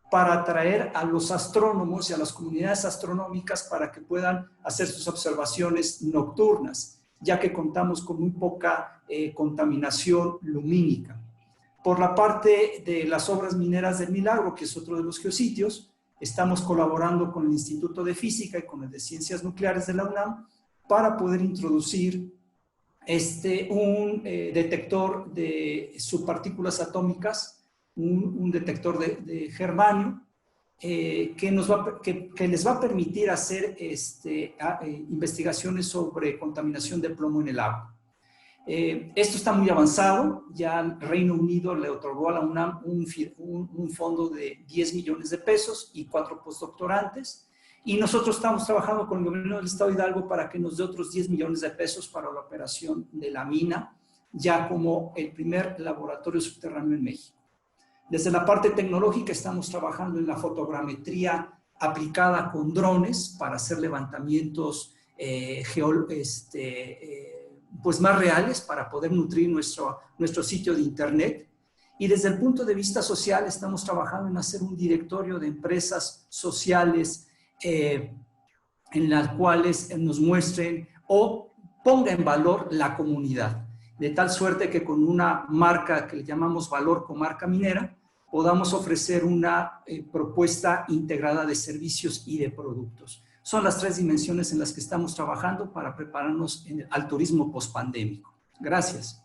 para atraer a los astrónomos y a las comunidades astronómicas para que puedan hacer sus observaciones nocturnas, ya que contamos con muy poca contaminación lumínica. Por la parte de las obras mineras del Milagro, que es otro de los geositios, estamos colaborando con el Instituto de Física y con el de Ciencias Nucleares de la UNAM para poder introducir un detector de subpartículas atómicas, un detector de germanio, que les va a permitir hacer investigaciones sobre contaminación de plomo en el agua. Esto está muy avanzado, ya el Reino Unido le otorgó a la UNAM un fondo de 10 millones de pesos y 4 postdoctorantes, y nosotros estamos trabajando con el gobierno del Estado de Hidalgo para que nos dé otros 10 millones de pesos para la operación de la mina, ya como el primer laboratorio subterráneo en México. Desde la parte tecnológica estamos trabajando en la fotogrametría aplicada con drones para hacer levantamientos pues más reales para poder nutrir nuestro sitio de internet. Y desde el punto de vista social estamos trabajando en hacer un directorio de empresas sociales en las cuales nos muestren o ponga en valor la comunidad, de tal suerte que con una marca que le llamamos Valor Comarca Minera podamos ofrecer una propuesta integrada de servicios y de productos. Son las tres dimensiones en las que estamos trabajando para prepararnos al turismo pospandémico. Gracias.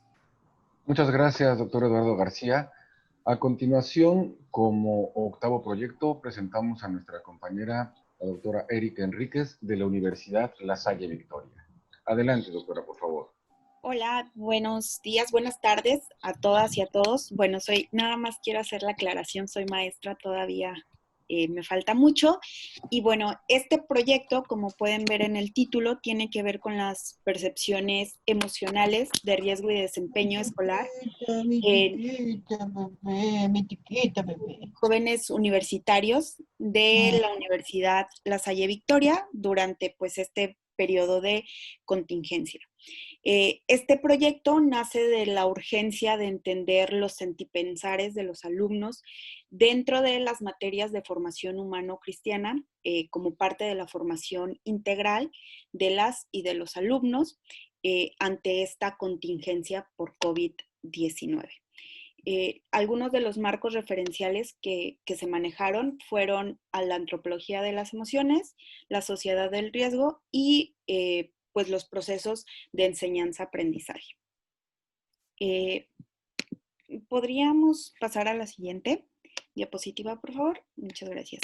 Muchas gracias, doctor Eduardo García. A continuación, como octavo proyecto, presentamos a nuestra compañera, la doctora Erika Enríquez, de la Universidad La Salle Victoria. Adelante, doctora, por favor. Hola, buenos días, buenas tardes a todas y a todos. Bueno, nada más quiero hacer la aclaración, soy maestra todavía. Me falta mucho y bueno, este proyecto, como pueden ver en el título, tiene que ver con las percepciones emocionales de riesgo y desempeño escolar en jóvenes universitarios de la Universidad La Salle Victoria durante pues este periodo de contingencia. Este proyecto nace de la urgencia de entender los sentipensares de los alumnos dentro de las materias de formación humano-cristiana como parte de la formación integral de las y de los alumnos ante esta contingencia por COVID-19. Algunos de los marcos referenciales que se manejaron fueron a la antropología de las emociones, la sociedad del riesgo y pues los procesos de enseñanza-aprendizaje. ¿Podríamos pasar a la siguiente diapositiva, por favor? Muchas gracias.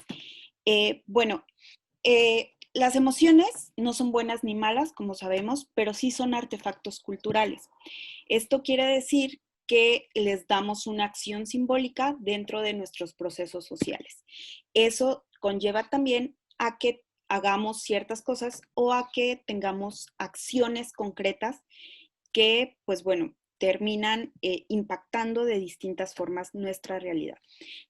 Las emociones no son buenas ni malas, como sabemos, pero sí son artefactos culturales. Esto quiere decir que les damos una acción simbólica dentro de nuestros procesos sociales. Eso conlleva también a que hagamos ciertas cosas o a que tengamos acciones concretas que, pues bueno, terminan impactando de distintas formas nuestra realidad.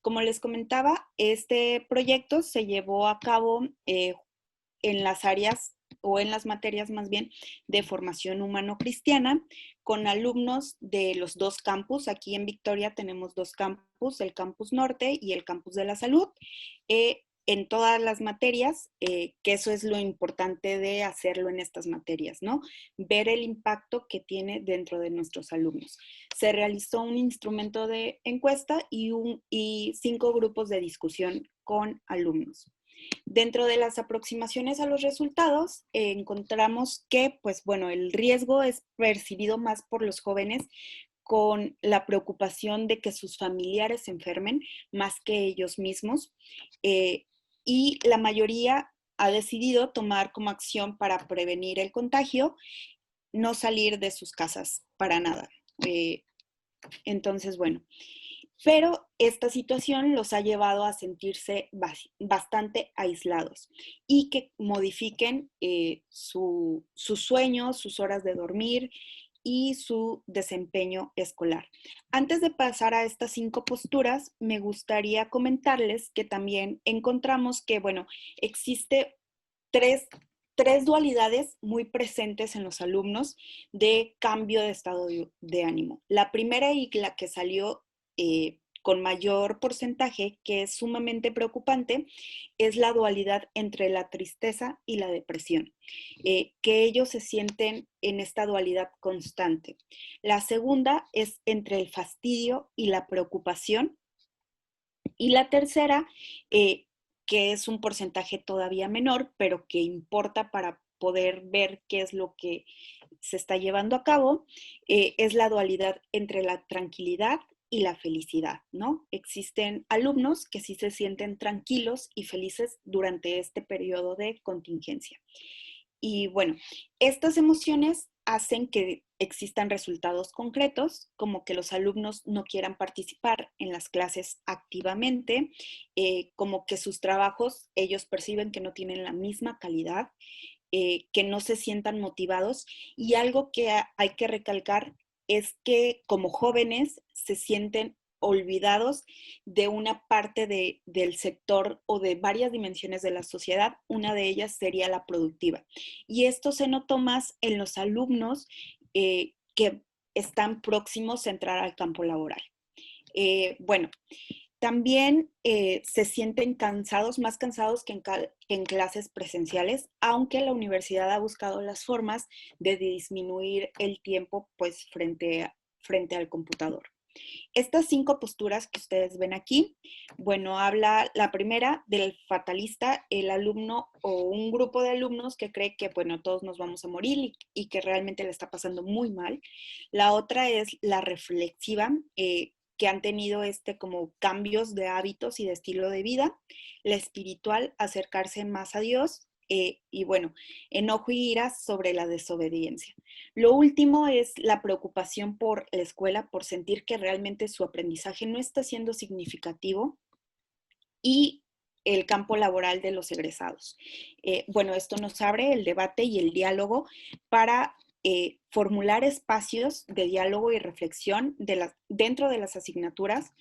Como les comentaba, este proyecto se llevó a cabo en las áreas o en las materias más bien de formación humano-cristiana con alumnos de los dos campus. Aquí en Victoria tenemos dos campus, el campus norte y el campus de la salud. En todas las materias, que eso es lo importante de hacerlo en estas materias, ¿no? Ver el impacto que tiene dentro de nuestros alumnos. Se realizó un instrumento de encuesta y 5 grupos de discusión con alumnos. Dentro de las aproximaciones a los resultados, encontramos que, pues bueno, el riesgo es percibido más por los jóvenes con la preocupación de que sus familiares se enfermen más que ellos mismos. Y la mayoría ha decidido tomar como acción para prevenir el contagio, no salir de sus casas para nada. Entonces, bueno, pero esta situación los ha llevado a sentirse bastante aislados y que modifiquen sus sueños, sus horas de dormir y su desempeño escolar. Antes de pasar a estas 5 posturas, me gustaría comentarles que también encontramos que, bueno, existe tres dualidades muy presentes en los alumnos de cambio de estado de ánimo. La primera y la que salió con mayor porcentaje, que es sumamente preocupante, es la dualidad entre la tristeza y la depresión, que ellos se sienten en esta dualidad constante. La segunda es entre el fastidio y la preocupación. Y la tercera, que es un porcentaje todavía menor, pero que importa para poder ver qué es lo que se está llevando a cabo, es la dualidad entre la tranquilidad y la felicidad, ¿no? Existen alumnos que sí se sienten tranquilos y felices durante este periodo de contingencia. Y bueno, estas emociones hacen que existan resultados concretos, como que los alumnos no quieran participar en las clases activamente, como que sus trabajos ellos perciben que no tienen la misma calidad, que no se sientan motivados. Y algo que hay que recalcar es que como jóvenes se sienten olvidados de una parte del sector o de varias dimensiones de la sociedad. Una de ellas sería la productiva. Y esto se notó más en los alumnos que están próximos a entrar al campo laboral. Bueno, también se sienten cansados, más cansados que en clases presenciales, aunque la universidad ha buscado las formas de disminuir el tiempo pues, frente al computador. Estas 5 posturas que ustedes ven aquí, bueno, habla la primera del fatalista, el alumno o un grupo de alumnos que cree que, bueno, todos nos vamos a morir y que realmente le está pasando muy mal. La otra es la reflexiva, que han tenido como cambios de hábitos y de estilo de vida. La espiritual, acercarse más a Dios. Y bueno, enojo y ira sobre la desobediencia. Lo último es la preocupación por la escuela, por sentir que realmente su aprendizaje no está siendo significativo, y el campo laboral de los egresados. Bueno, esto nos abre el debate y el diálogo para formular espacios de diálogo y reflexión dentro de las asignaturas,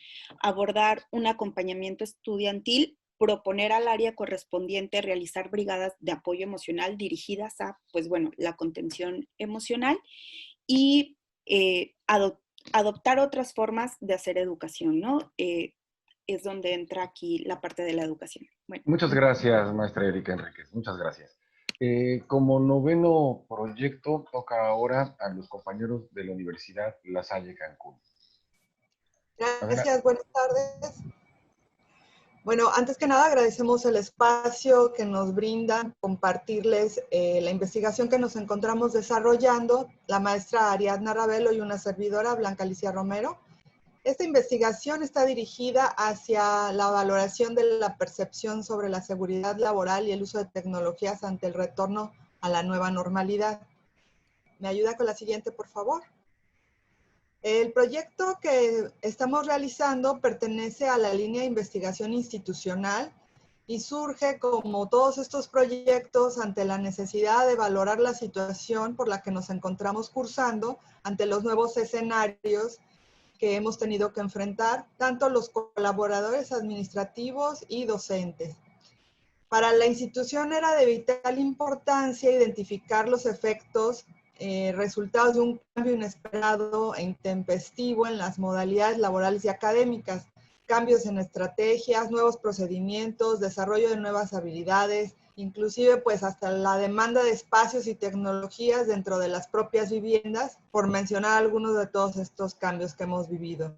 abordar un acompañamiento estudiantil, proponer al área correspondiente realizar brigadas de apoyo emocional dirigidas a, pues bueno, la contención emocional y adoptar otras formas de hacer educación, ¿no? Es donde entra aquí la parte de la educación. Bueno. Muchas gracias, maestra Erika Enríquez. Muchas gracias. Como noveno proyecto, toca ahora a los compañeros de la Universidad La Salle Cancún. Gracias, buenas tardes. Bueno, antes que nada agradecemos el espacio que nos brinda compartirles la investigación que nos encontramos desarrollando la maestra Ariadna Ravelo y una servidora, Blanca Alicia Romero. Esta investigación está dirigida hacia la valoración de la percepción sobre la seguridad laboral y el uso de tecnologías ante el retorno a la nueva normalidad. ¿Me ayuda con la siguiente, por favor? El proyecto que estamos realizando pertenece a la línea de investigación institucional y surge, como todos estos proyectos, ante la necesidad de valorar la situación por la que nos encontramos cursando, ante los nuevos escenarios que hemos tenido que enfrentar, tanto los colaboradores administrativos y docentes. Para la institución era de vital importancia identificar los efectos resultados de un cambio inesperado e intempestivo en las modalidades laborales y académicas, cambios en estrategias, nuevos procedimientos, desarrollo de nuevas habilidades, inclusive pues hasta la demanda de espacios y tecnologías dentro de las propias viviendas, por mencionar algunos de todos estos cambios que hemos vivido.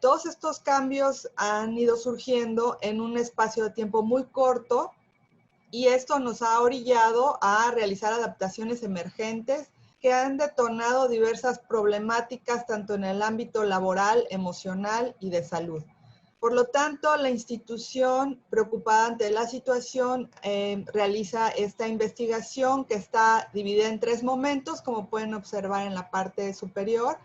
Todos estos cambios han ido surgiendo en un espacio de tiempo muy corto y esto nos ha orillado a realizar adaptaciones emergentes que han detonado diversas problemáticas tanto en el ámbito laboral, emocional y de salud. Por lo tanto, la institución, preocupada ante la situación, realiza esta investigación que está dividida en 3 momentos, como pueden observar en la parte superior.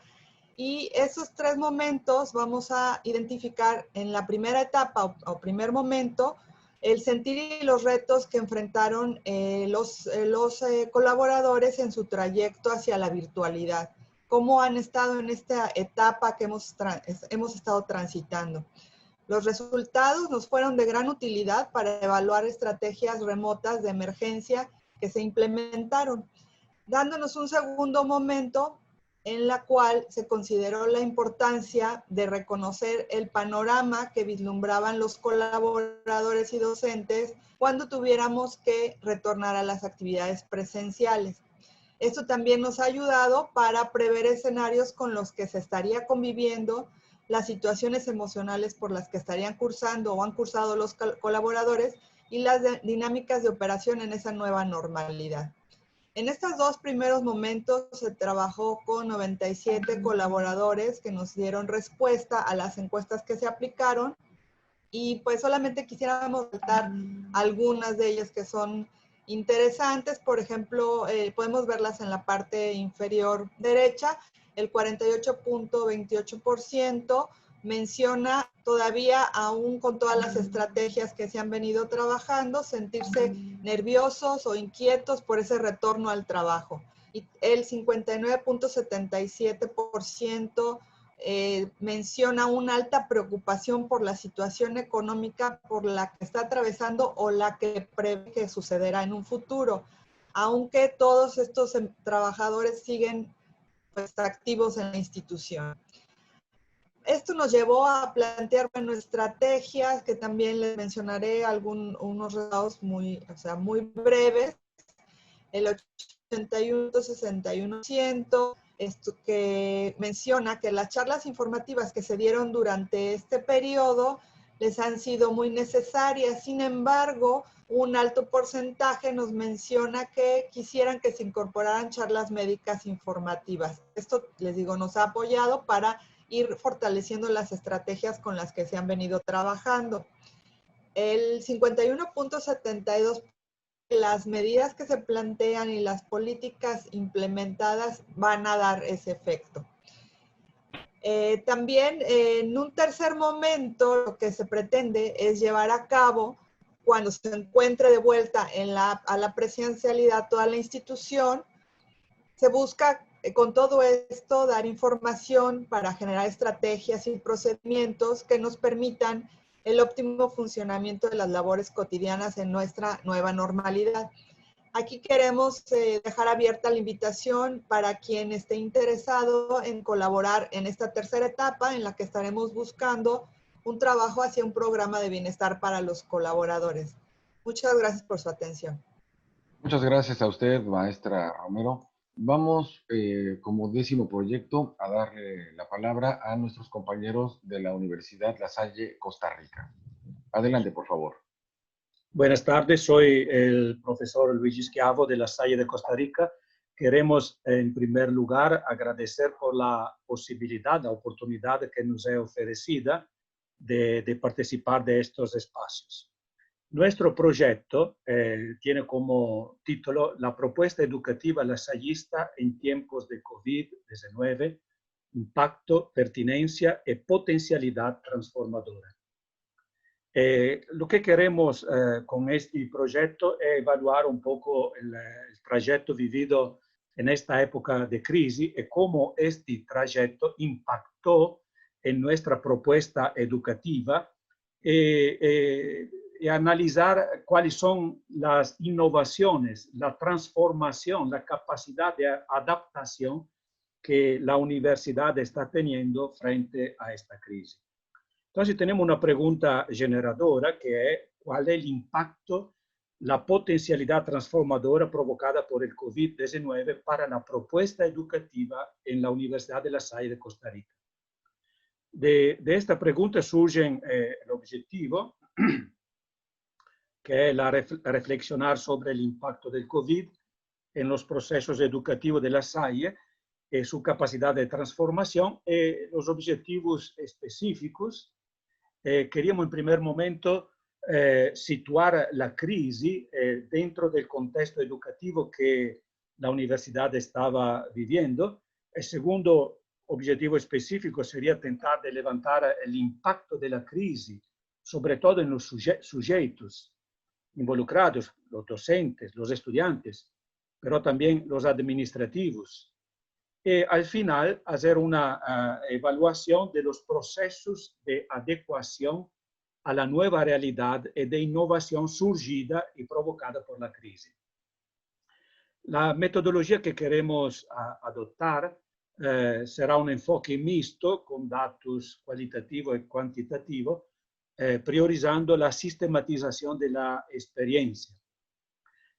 Y esos 3 momentos vamos a identificar en la primera etapa o primer momento el sentir y los retos que enfrentaron los colaboradores en su trayecto hacia la virtualidad. Cómo han estado en esta etapa que hemos estado transitando. Los resultados nos fueron de gran utilidad para evaluar estrategias remotas de emergencia que se implementaron, dándonos un segundo momento en la cual se consideró la importancia de reconocer el panorama que vislumbraban los colaboradores y docentes cuando tuviéramos que retornar a las actividades presenciales. Esto también nos ha ayudado para prever escenarios con los que se estaría conviviendo, las situaciones emocionales por las que estarían cursando o han cursado los colaboradores y las dinámicas de operación en esa nueva normalidad. En estos 2 primeros momentos se trabajó con 97 colaboradores que nos dieron respuesta a las encuestas que se aplicaron y pues solamente quisiéramos notar algunas de ellas que son interesantes. Por ejemplo, podemos verlas en la parte inferior derecha. El 48.28% menciona todavía, aún con todas las estrategias que se han venido trabajando, sentirse nerviosos o inquietos por ese retorno al trabajo. Y el 59.77% menciona una alta preocupación por la situación económica por la que está atravesando o la que prevé que sucederá en un futuro, aunque todos estos trabajadores siguen pues, activos en la institución. Esto nos llevó a plantear estrategias que también les mencionaré unos resultados muy breves. El 81.61% esto que menciona que las charlas informativas que se dieron durante este periodo les han sido muy necesarias. Sin embargo, un alto porcentaje nos menciona que quisieran que se incorporaran charlas médicas informativas. Esto, les digo, nos ha apoyado para ir fortaleciendo las estrategias con las que se han venido trabajando. El 51.72%, las medidas que se plantean y las políticas implementadas van a dar ese efecto. También en un tercer momento lo que se pretende es llevar a cabo, cuando se encuentre de vuelta a la presencialidad toda la institución, se busca con todo esto dar información para generar estrategias y procedimientos que nos permitan el óptimo funcionamiento de las labores cotidianas en nuestra nueva normalidad. Aquí queremos dejar abierta la invitación para quien esté interesado en colaborar en esta tercera etapa en la que estaremos buscando un trabajo hacia un programa de bienestar para los colaboradores. Muchas gracias por su atención. Muchas gracias a usted, maestra Romero. Vamos, como 10º proyecto, a darle la palabra a nuestros compañeros de la Universidad La Salle, Costa Rica. Adelante, por favor. Buenas tardes, soy el profesor Luigi Schiavo de La Salle de Costa Rica. Queremos, en primer lugar, agradecer por la posibilidad, la oportunidad que nos es ofrecida de participar de estos espacios. Nuestro proyecto tiene como título La propuesta educativa lasallista en tiempos de COVID-19, impacto, pertinencia y potencialidad transformadora. Lo que queremos con este proyecto es evaluar un poco el trayecto vivido en esta época de crisis y cómo este trayecto impactó en nuestra propuesta educativa y analizar cuáles son las innovaciones, la transformación, la capacidad de adaptación que la universidad está teniendo frente a esta crisis. Entonces tenemos una pregunta generadora que es ¿cuál es el impacto, la potencialidad transformadora provocada por el COVID-19 para la propuesta educativa en la Universidad de La Salle de Costa Rica? De esta pregunta surge el objetivo, que es reflexionar sobre el impacto del COVID en los procesos educativos de La Salle, su capacidad de transformación y los objetivos específicos. Queríamos en primer momento situar la crisis dentro del contexto educativo que la universidad estaba viviendo. El segundo objetivo específico sería intentar de levantar el impacto de la crisis, sobre todo en los sujetos involucrados, los docentes, los estudiantes, pero también los administrativos. Y al final hacer una evaluación de los procesos de adecuación a la nueva realidad y de innovación surgida y provocada por la crisis. La metodología que queremos adoptar será un enfoque mixto con datos cualitativos y cuantitativos, priorizando la sistematización de la experiencia.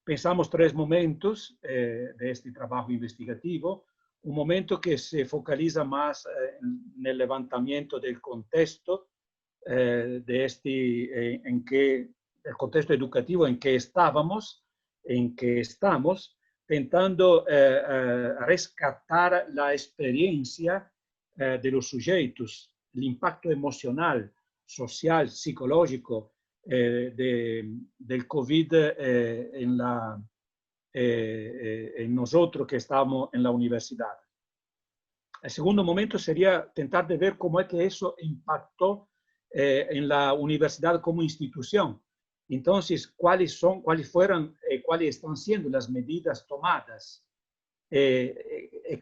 Pensamos tres momentos de este trabajo investigativo. Un momento que se focaliza más en el levantamiento del contexto, el contexto educativo en que estábamos, en que estamos, intentando rescatar la experiencia de los sujetos, el impacto emocional, social, psicológico del COVID en nosotros que estamos en la universidad. El segundo momento sería intentar de ver cómo es que eso impactó en la universidad como institución. Entonces, cuáles están siendo las medidas tomadas, qué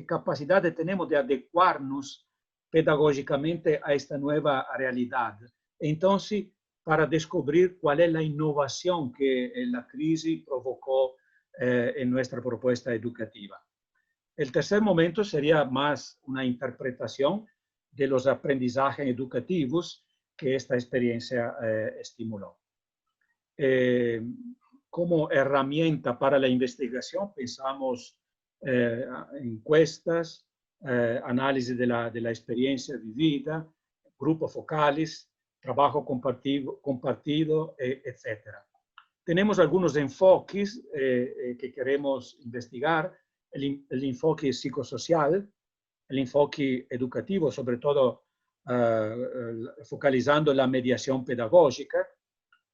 capacidad tenemos de adecuarnos pedagógicamente a esta nueva realidad. Entonces, para descubrir cuál es la innovación que la crisis provocó en nuestra propuesta educativa. El tercer momento sería más una interpretación de los aprendizajes educativos que esta experiencia estimuló. Como herramienta para la investigación pensamos encuestas, análisis de la experiencia vivida, grupos focales, trabajo compartido, etc. Tenemos algunos enfoques que queremos investigar, el enfoque psicosocial, el enfoque educativo, sobre todo focalizando la mediación pedagógica,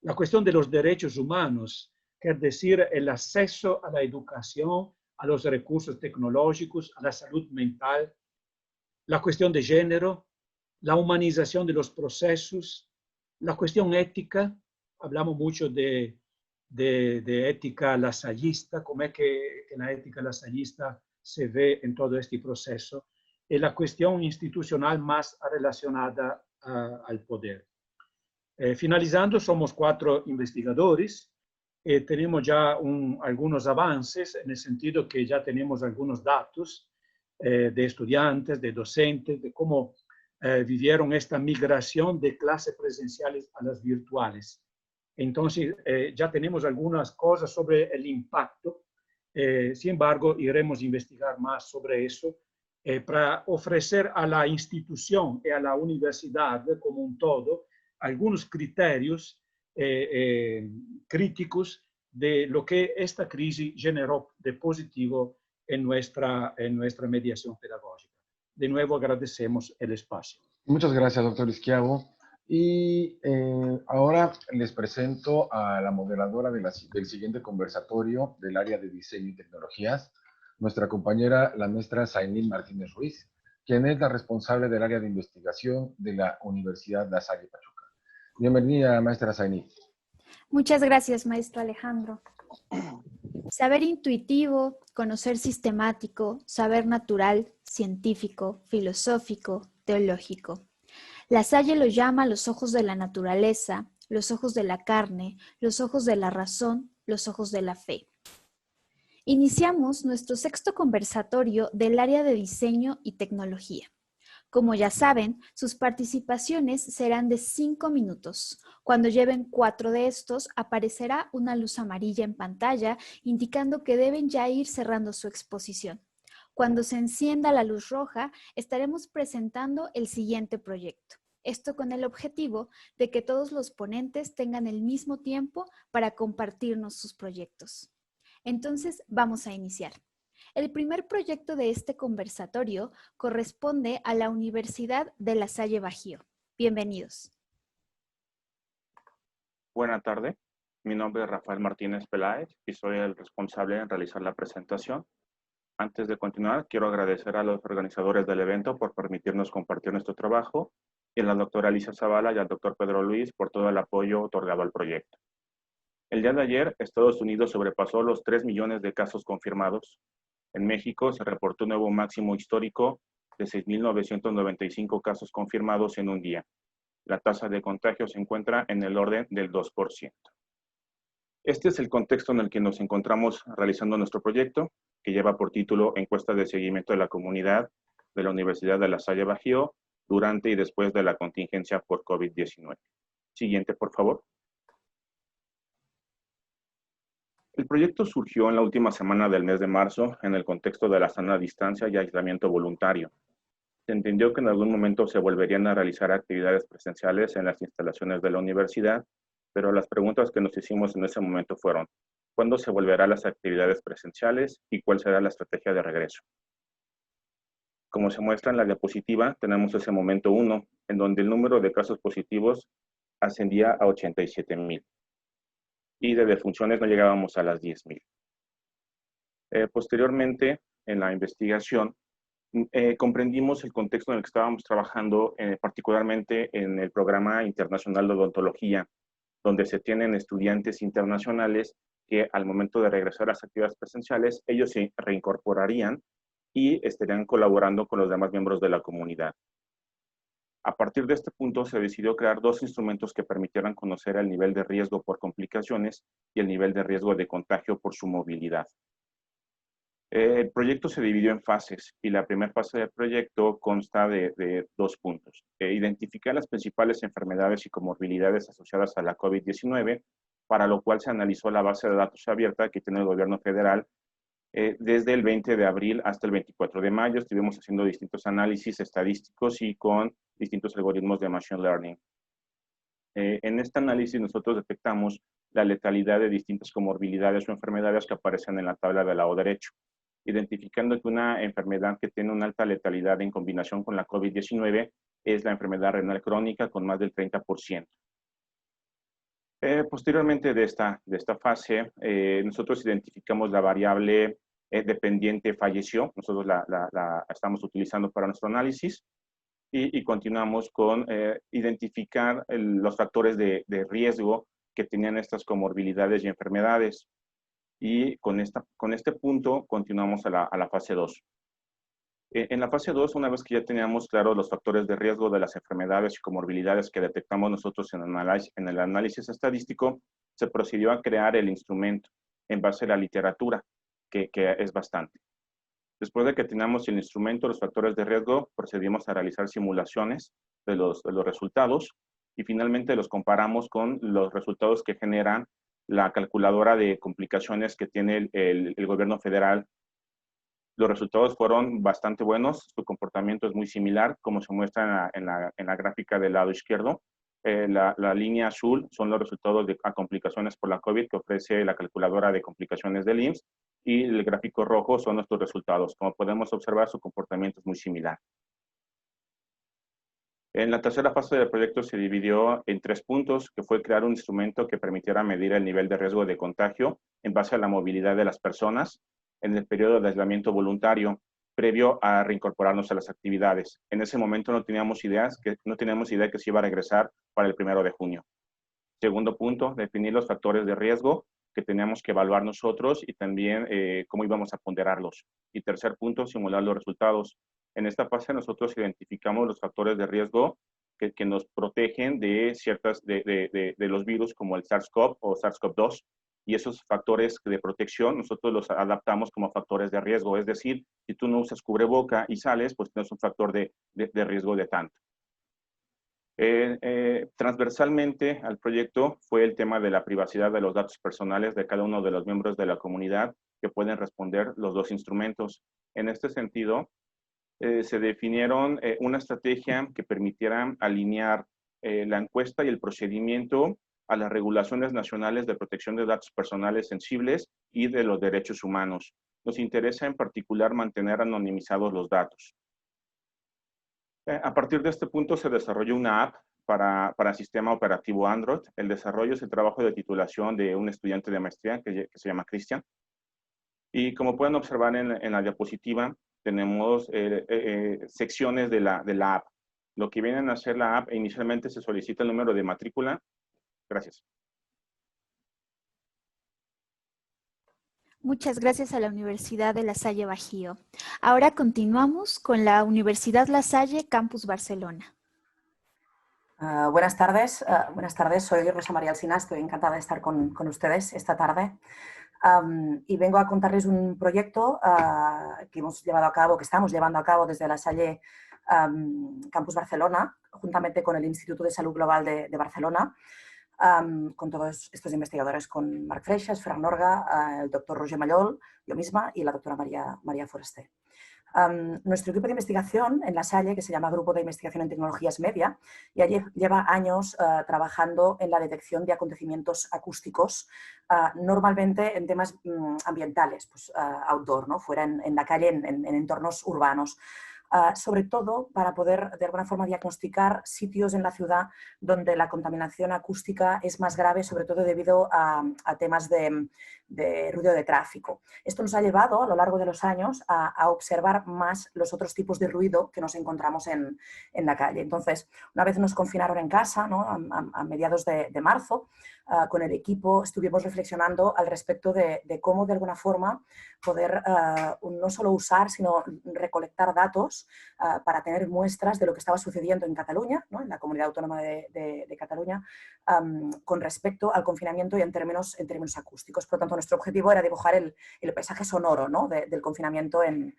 la cuestión de los derechos humanos, es decir, el acceso a la educación, a los recursos tecnológicos, a la salud mental, la cuestión de género, la humanización de los procesos, la cuestión ética, hablamos mucho de ética lasallista, cómo es que la ética lasallista se ve en todo este proceso, y la cuestión institucional más relacionada al poder. Finalizando, somos 4 investigadores, tenemos ya algunos avances en el sentido que ya tenemos algunos datos de estudiantes, de docentes, de cómo vivieron esta migración de clases presenciales a las virtuales. Entonces, ya tenemos algunas cosas sobre el impacto. Sin embargo, iremos a investigar más sobre eso para ofrecer a la institución y a la universidad como un todo algunos criterios críticos de lo que esta crisis generó de positivo en nuestra mediación pedagógica. De nuevo agradecemos el espacio. Muchas gracias, doctor Schiavo. Y ahora les presento a la moderadora del siguiente conversatorio del área de diseño y tecnologías, nuestra compañera, la maestra Zainil Martínez Ruiz, quien es la responsable del área de investigación de la Universidad La Salle Pachuca. Bienvenida, maestra Zaini. Muchas gracias, maestro Alejandro. Saber intuitivo, conocer sistemático, saber natural, científico, filosófico, teológico. La Salle lo llama los ojos de la naturaleza, los ojos de la carne, los ojos de la razón, los ojos de la fe. Iniciamos nuestro sexto conversatorio del área de diseño y tecnología. Como ya saben, sus participaciones serán de 5 minutos. Cuando lleven 4 de estos, aparecerá una luz amarilla en pantalla indicando que deben ya ir cerrando su exposición. Cuando se encienda la luz roja, estaremos presentando el siguiente proyecto. Esto con el objetivo de que todos los ponentes tengan el mismo tiempo para compartirnos sus proyectos. Entonces, vamos a iniciar. El primer proyecto de este conversatorio corresponde a la Universidad de La Salle Bajío. Bienvenidos. Buenas tardes. Mi nombre es Rafael Martínez Peláez y soy el responsable en realizar la presentación. Antes de continuar, quiero agradecer a los organizadores del evento por permitirnos compartir nuestro trabajo y a la doctora Alicia Zavala y al doctor Pedro Luis por todo el apoyo otorgado al proyecto. El día de ayer, Estados Unidos sobrepasó los 3 millones de casos confirmados. En México se reportó un nuevo máximo histórico de 6.995 casos confirmados en un día. La tasa de contagio se encuentra en el orden del 2%. Este es el contexto en el que nos encontramos realizando nuestro proyecto, que lleva por título Encuesta de Seguimiento de la Comunidad de la Universidad de La Salle Bajío durante y después de la contingencia por COVID-19. Siguiente, por favor. El proyecto surgió en la última semana del mes de marzo en el contexto de la sana distancia y aislamiento voluntario. Se entendió que en algún momento se volverían a realizar actividades presenciales en las instalaciones de la universidad, pero las preguntas que nos hicimos en ese momento fueron: ¿cuándo se volverán las actividades presenciales y cuál será la estrategia de regreso? Como se muestra en la diapositiva, tenemos ese momento 1, en donde el número de casos positivos ascendía a 87,000. Y de defunciones no llegábamos a las 10,000. Posteriormente, en la investigación, comprendimos el contexto en el que estábamos trabajando, particularmente en el Programa Internacional de Odontología, donde se tienen estudiantes internacionales que al momento de regresar a las actividades presenciales, ellos se reincorporarían y estarían colaborando con los demás miembros de la comunidad. A partir de este punto se decidió crear 2 instrumentos que permitieran conocer el nivel de riesgo por complicaciones y el nivel de riesgo de contagio por su movilidad. El proyecto se dividió en fases y la primera fase del proyecto consta de 2 puntos. Identificar las principales enfermedades y comorbilidades asociadas a la COVID-19, para lo cual se analizó la base de datos abierta que tiene el gobierno federal. Desde el 20 de abril hasta el 24 de mayo estuvimos haciendo distintos análisis estadísticos y con distintos algoritmos de Machine Learning. En este análisis nosotros detectamos la letalidad de distintas comorbilidades o enfermedades que aparecen en la tabla del lado derecho, identificando que una enfermedad que tiene una alta letalidad en combinación con la COVID-19 es la enfermedad renal crónica con más del 30%. Posteriormente de esta fase, nosotros identificamos la variable dependiente falleció, nosotros la estamos utilizando para nuestro análisis y continuamos con identificar los factores de riesgo que tenían estas comorbilidades y enfermedades. Y con este punto continuamos a la fase 2. En la fase 2, una vez que ya teníamos claros los factores de riesgo de las enfermedades y comorbilidades que detectamos nosotros en el análisis estadístico, se procedió a crear el instrumento en base a la literatura, que es bastante. Después de que teníamos el instrumento, los factores de riesgo, procedimos a realizar simulaciones de los resultados y finalmente los comparamos con los resultados que generan la calculadora de complicaciones que tiene el gobierno federal. Los resultados fueron bastante buenos, su comportamiento es muy similar, como se muestra en la gráfica del lado izquierdo. La línea azul son los resultados a complicaciones por la COVID que ofrece la calculadora de complicaciones del IMSS y el gráfico rojo son nuestros resultados. Como podemos observar, su comportamiento es muy similar. En la tercera fase del proyecto se dividió en 3 puntos, que fue crear un instrumento que permitiera medir el nivel de riesgo de contagio en base a la movilidad de las personas en el periodo de aislamiento voluntario, previo a reincorporarnos a las actividades. En ese momento no teníamos idea que se iba a regresar para el 1 de junio. Segundo punto, definir los factores de riesgo que teníamos que evaluar nosotros y también cómo íbamos a ponderarlos. Y tercer punto, simular los resultados. En esta fase nosotros identificamos los factores de riesgo que nos protegen de los virus como el SARS-CoV o SARS-CoV-2, y esos factores de protección nosotros los adaptamos como factores de riesgo. Es decir, si tú no usas cubreboca y sales, pues tienes un factor de riesgo de tanto. Transversalmente al proyecto fue el tema de la privacidad de los datos personales de cada uno de los miembros de la comunidad que pueden responder los dos instrumentos. En este sentido, se definieron una estrategia que permitiera alinear la encuesta y el procedimiento a las regulaciones nacionales de protección de datos personales sensibles y de los derechos humanos. Nos interesa en particular mantener anonimizados los datos. A partir de este punto se desarrolló una app para sistema operativo Android. El desarrollo es el trabajo de titulación de un estudiante de maestría que se llama Cristian. Y como pueden observar en la diapositiva, tenemos secciones de la app. Lo que viene a hacer la app, inicialmente se solicita el número de matrícula. Gracias. Muchas gracias a la Universidad de La Salle Bajío. Ahora continuamos con la Universidad La Salle, Campus Barcelona. Buenas tardes, soy Rosa María Alsina, estoy encantada de estar con ustedes esta tarde. Y vengo a contarles un proyecto que hemos llevado a cabo, que estamos llevando a cabo desde La Salle Campus Barcelona, juntamente con el Instituto de Salud Global de Barcelona, con todos estos investigadores, con Marc Freixas, Ferran Orga, el doctor Roger Mallol, yo misma y la doctora María Forester. Nuestro equipo de investigación en La Salle, que se llama Grupo de Investigación en Tecnologías Media, ya lleva años trabajando en la detección de acontecimientos acústicos, normalmente en temas ambientales, pues outdoor, ¿no? Fuera en la calle, en entornos urbanos. Sobre todo para poder de alguna forma diagnosticar sitios en la ciudad donde la contaminación acústica es más grave, sobre todo debido a temas de ruido de tráfico. Esto nos ha llevado a lo largo de los años a observar más los otros tipos de ruido que nos encontramos en la calle. Entonces, una vez nos confinaron en casa, ¿no? a mediados de marzo, con el equipo estuvimos reflexionando al respecto de cómo de alguna forma poder no solo usar, sino recolectar datos para tener muestras de lo que estaba sucediendo en Cataluña, ¿no? En la comunidad autónoma de Cataluña, con respecto al confinamiento y en términos acústicos. Por lo tanto, nuestro objetivo era dibujar el paisaje sonoro, ¿no? del confinamiento en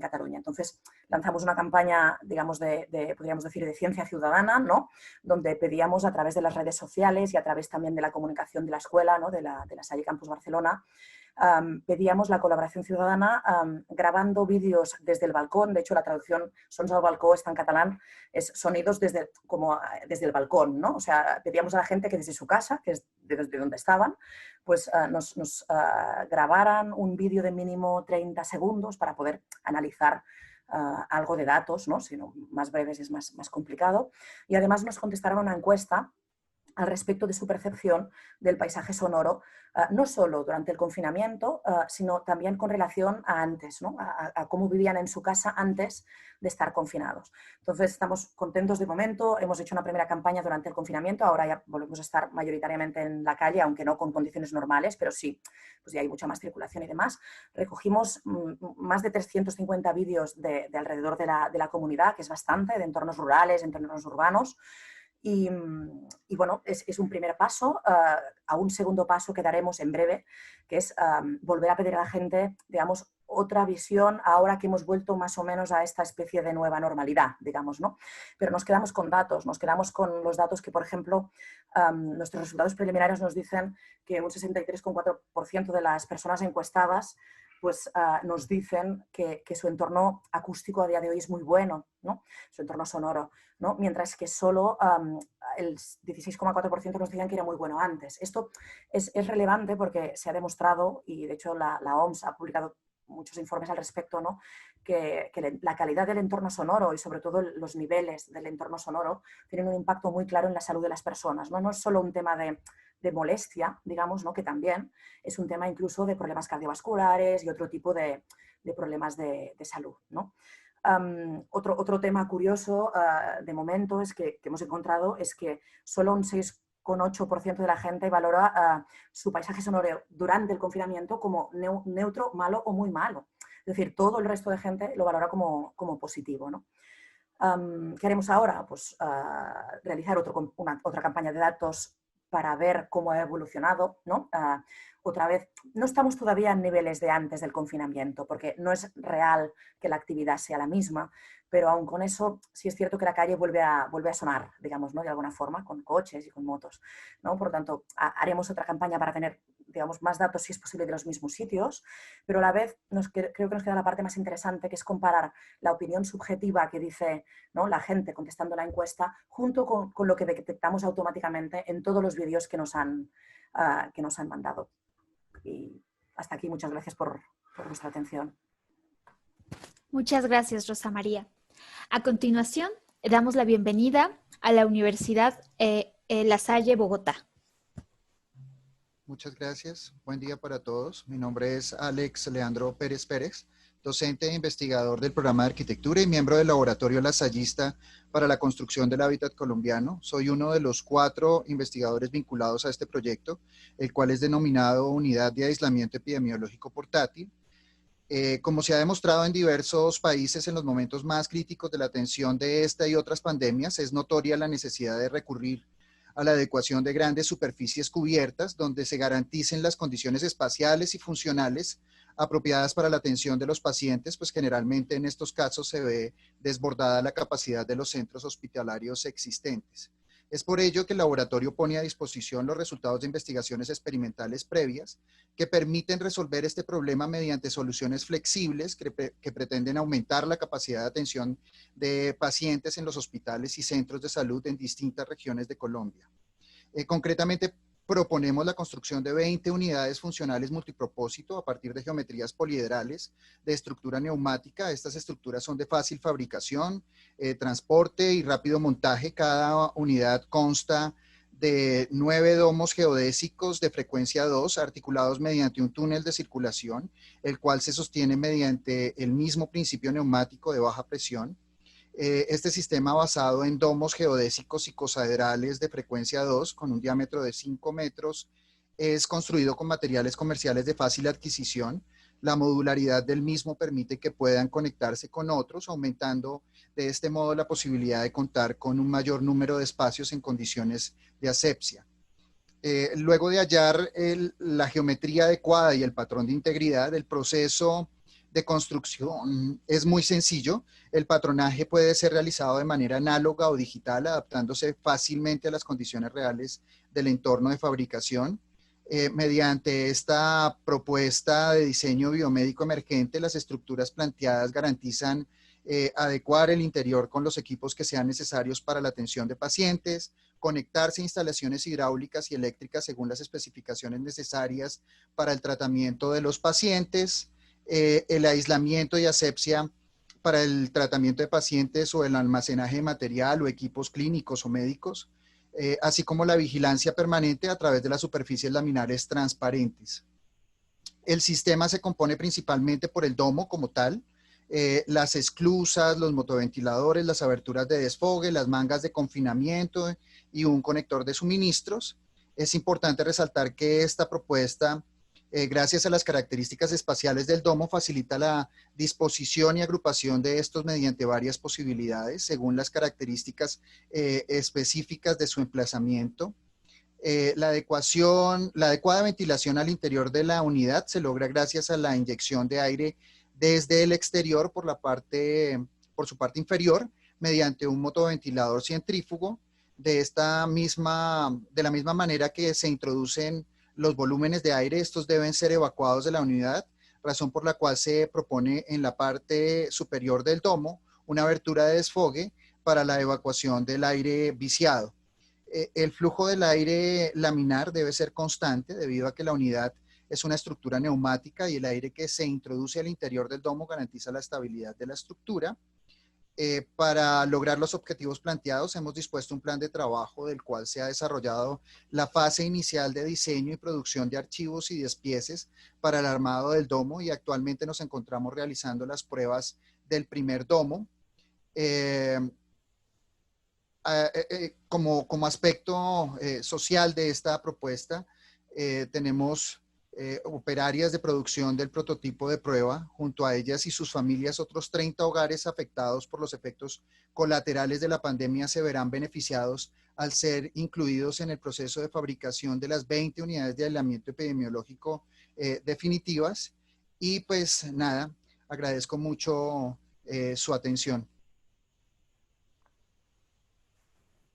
Cataluña. Entonces, lanzamos una campaña, digamos, podríamos decir, de ciencia ciudadana, ¿no? Donde pedíamos a través de las redes sociales y a través también de la comunicación de la escuela, ¿no? de la Salle Campus Barcelona, pedíamos la colaboración ciudadana grabando vídeos desde el balcón. De hecho, la traducción Sons al balcó está en catalán, es sonidos desde el balcón, ¿no? O sea, pedíamos a la gente que desde su casa, que es desde donde estaban, pues nos grabaran un vídeo de mínimo 30 segundos para poder analizar algo de datos, ¿no? Si no, más breves es más complicado. Y además nos contestaron una encuesta al respecto de su percepción del paisaje sonoro, no solo durante el confinamiento, sino también con relación a antes, ¿no? a cómo vivían en su casa antes de estar confinados. Entonces, estamos contentos de momento, hemos hecho una primera campaña durante el confinamiento, ahora ya volvemos a estar mayoritariamente en la calle, aunque no con condiciones normales, pero sí, pues ya hay mucha más circulación y demás. Recogimos más de 350 vídeos de alrededor de la comunidad, que es bastante, de entornos rurales, entornos urbanos. Y bueno, es un primer paso. A un segundo paso que daremos en breve, que es volver a pedir a la gente, digamos, otra visión ahora que hemos vuelto más o menos a esta especie de nueva normalidad, digamos, ¿no? Pero nos quedamos con datos, nos quedamos con los datos que, por ejemplo, nuestros resultados preliminares nos dicen que un 63,4% de las personas encuestadas pues nos dicen que su entorno acústico a día de hoy es muy bueno, ¿no? Su entorno sonoro, ¿no? Mientras que solo el 16,4% nos decían que era muy bueno antes. Esto es relevante porque se ha demostrado, y de hecho la OMS ha publicado muchos informes al respecto, ¿no? que la calidad del entorno sonoro y sobre todo los niveles del entorno sonoro tienen un impacto muy claro en la salud de las personas, ¿no? No es solo un tema de molestia, digamos, ¿no? Que también es un tema incluso de problemas cardiovasculares y otro tipo de problemas de salud, ¿no? Otro tema curioso de momento es que hemos encontrado es que solo un 6,8% de la gente valora su paisaje sonoro durante el confinamiento como neutro, malo o muy malo. Es decir, todo el resto de gente lo valora como positivo, ¿no? ¿Qué haremos ahora? Pues realizar otra campaña de datos para ver cómo ha evolucionado, ¿no? Otra vez, no estamos todavía en niveles de antes del confinamiento, porque no es real que la actividad sea la misma, pero aún con eso sí es cierto que la calle vuelve a sonar, digamos, ¿no? De alguna forma, con coches y con motos, ¿no? Por lo tanto, haremos otra campaña para tener, digamos, más datos, si es posible, de los mismos sitios, pero a la vez creo que nos queda la parte más interesante, que es comparar la opinión subjetiva que dice, ¿no? La gente contestando la encuesta, junto con lo que detectamos automáticamente en todos los vídeos que nos han mandado. Y hasta aquí, muchas gracias por vuestra atención. Muchas gracias, Rosa María. A continuación, damos la bienvenida a la Universidad La Salle, Bogotá. Muchas gracias. Buen día para todos. Mi nombre es Alex Leandro Pérez Pérez, docente e investigador del programa de arquitectura y miembro del laboratorio lasallista para la construcción del hábitat colombiano. Soy uno de los 4 investigadores vinculados a este proyecto, el cual es denominado Unidad de Aislamiento Epidemiológico Portátil. Como se ha demostrado en diversos países en los momentos más críticos de la atención de esta y otras pandemias, es notoria la necesidad de recurrir a la adecuación de grandes superficies cubiertas donde se garanticen las condiciones espaciales y funcionales apropiadas para la atención de los pacientes, pues generalmente en estos casos se ve desbordada la capacidad de los centros hospitalarios existentes. Es por ello que el laboratorio pone a disposición los resultados de investigaciones experimentales previas que permiten resolver este problema mediante soluciones flexibles que pretenden aumentar la capacidad de atención de pacientes en los hospitales y centros de salud en distintas regiones de Colombia. Concretamente, proponemos la construcción de 20 unidades funcionales multipropósito a partir de geometrías polihedrales de estructura neumática. Estas estructuras son de fácil fabricación, transporte y rápido montaje. Cada unidad consta de 9 domos geodésicos de frecuencia 2 articulados mediante un túnel de circulación, el cual se sostiene mediante el mismo principio neumático de baja presión. Este sistema, basado en domos geodésicos icosahedrales de frecuencia 2 con un diámetro de 5 metros, es construido con materiales comerciales de fácil adquisición. La modularidad del mismo permite que puedan conectarse con otros, aumentando de este modo la posibilidad de contar con un mayor número de espacios en condiciones de asepsia. Luego de hallar la geometría adecuada y el patrón de integridad, el proceso de construcción es muy sencillo. El patronaje puede ser realizado de manera análoga o digital, adaptándose fácilmente a las condiciones reales del entorno de fabricación. Mediante esta propuesta de diseño biomédico emergente, las estructuras planteadas garantizan adecuar el interior con los equipos que sean necesarios para la atención de pacientes, conectarse a instalaciones hidráulicas y eléctricas según las especificaciones necesarias para el tratamiento de los pacientes, el aislamiento y asepsia para el tratamiento de pacientes o el almacenaje de material o equipos clínicos o médicos, así como la vigilancia permanente a través de las superficies laminares transparentes. El sistema se compone principalmente por el domo como tal, las esclusas, los motoventiladores, las aberturas de desfogue, las mangas de confinamiento y un conector de suministros. Es importante resaltar que esta propuesta, gracias a las características espaciales del domo, facilita la disposición y agrupación de estos mediante varias posibilidades según las características específicas de su emplazamiento. La adecuada ventilación al interior de la unidad se logra gracias a la inyección de aire desde el exterior por su parte inferior mediante un motoventilador centrífugo. De la misma manera que se introducen los volúmenes de aire, estos deben ser evacuados de la unidad, razón por la cual se propone en la parte superior del domo una abertura de desfogue para la evacuación del aire viciado. El flujo del aire laminar debe ser constante debido a que la unidad es una estructura neumática y el aire que se introduce al interior del domo garantiza la estabilidad de la estructura. Para lograr los objetivos planteados, hemos dispuesto un plan de trabajo del cual se ha desarrollado la fase inicial de diseño y producción de archivos y despieces para el armado del domo, y actualmente nos encontramos realizando las pruebas del primer domo. Como aspecto social de esta propuesta, tenemos operarias de producción del prototipo de prueba. Junto a ellas y sus familias, otros 30 hogares afectados por los efectos colaterales de la pandemia se verán beneficiados al ser incluidos en el proceso de fabricación de las 20 unidades de aislamiento epidemiológico definitivas. Y pues nada, agradezco mucho su atención.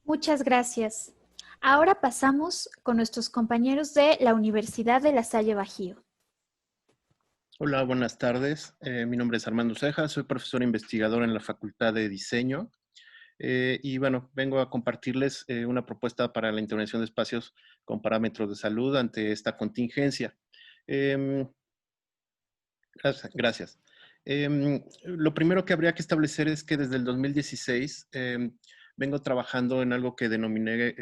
Muchas gracias. Ahora pasamos con nuestros compañeros de la Universidad de La Salle Bajío. Hola, buenas tardes. Mi nombre es Armando Ceja, soy profesor investigador en la Facultad de Diseño. Y bueno, vengo a compartirles una propuesta para la intervención de espacios con parámetros de salud ante esta contingencia. Gracias. Lo primero que habría que establecer es que desde el 2016 vengo trabajando en algo que denominé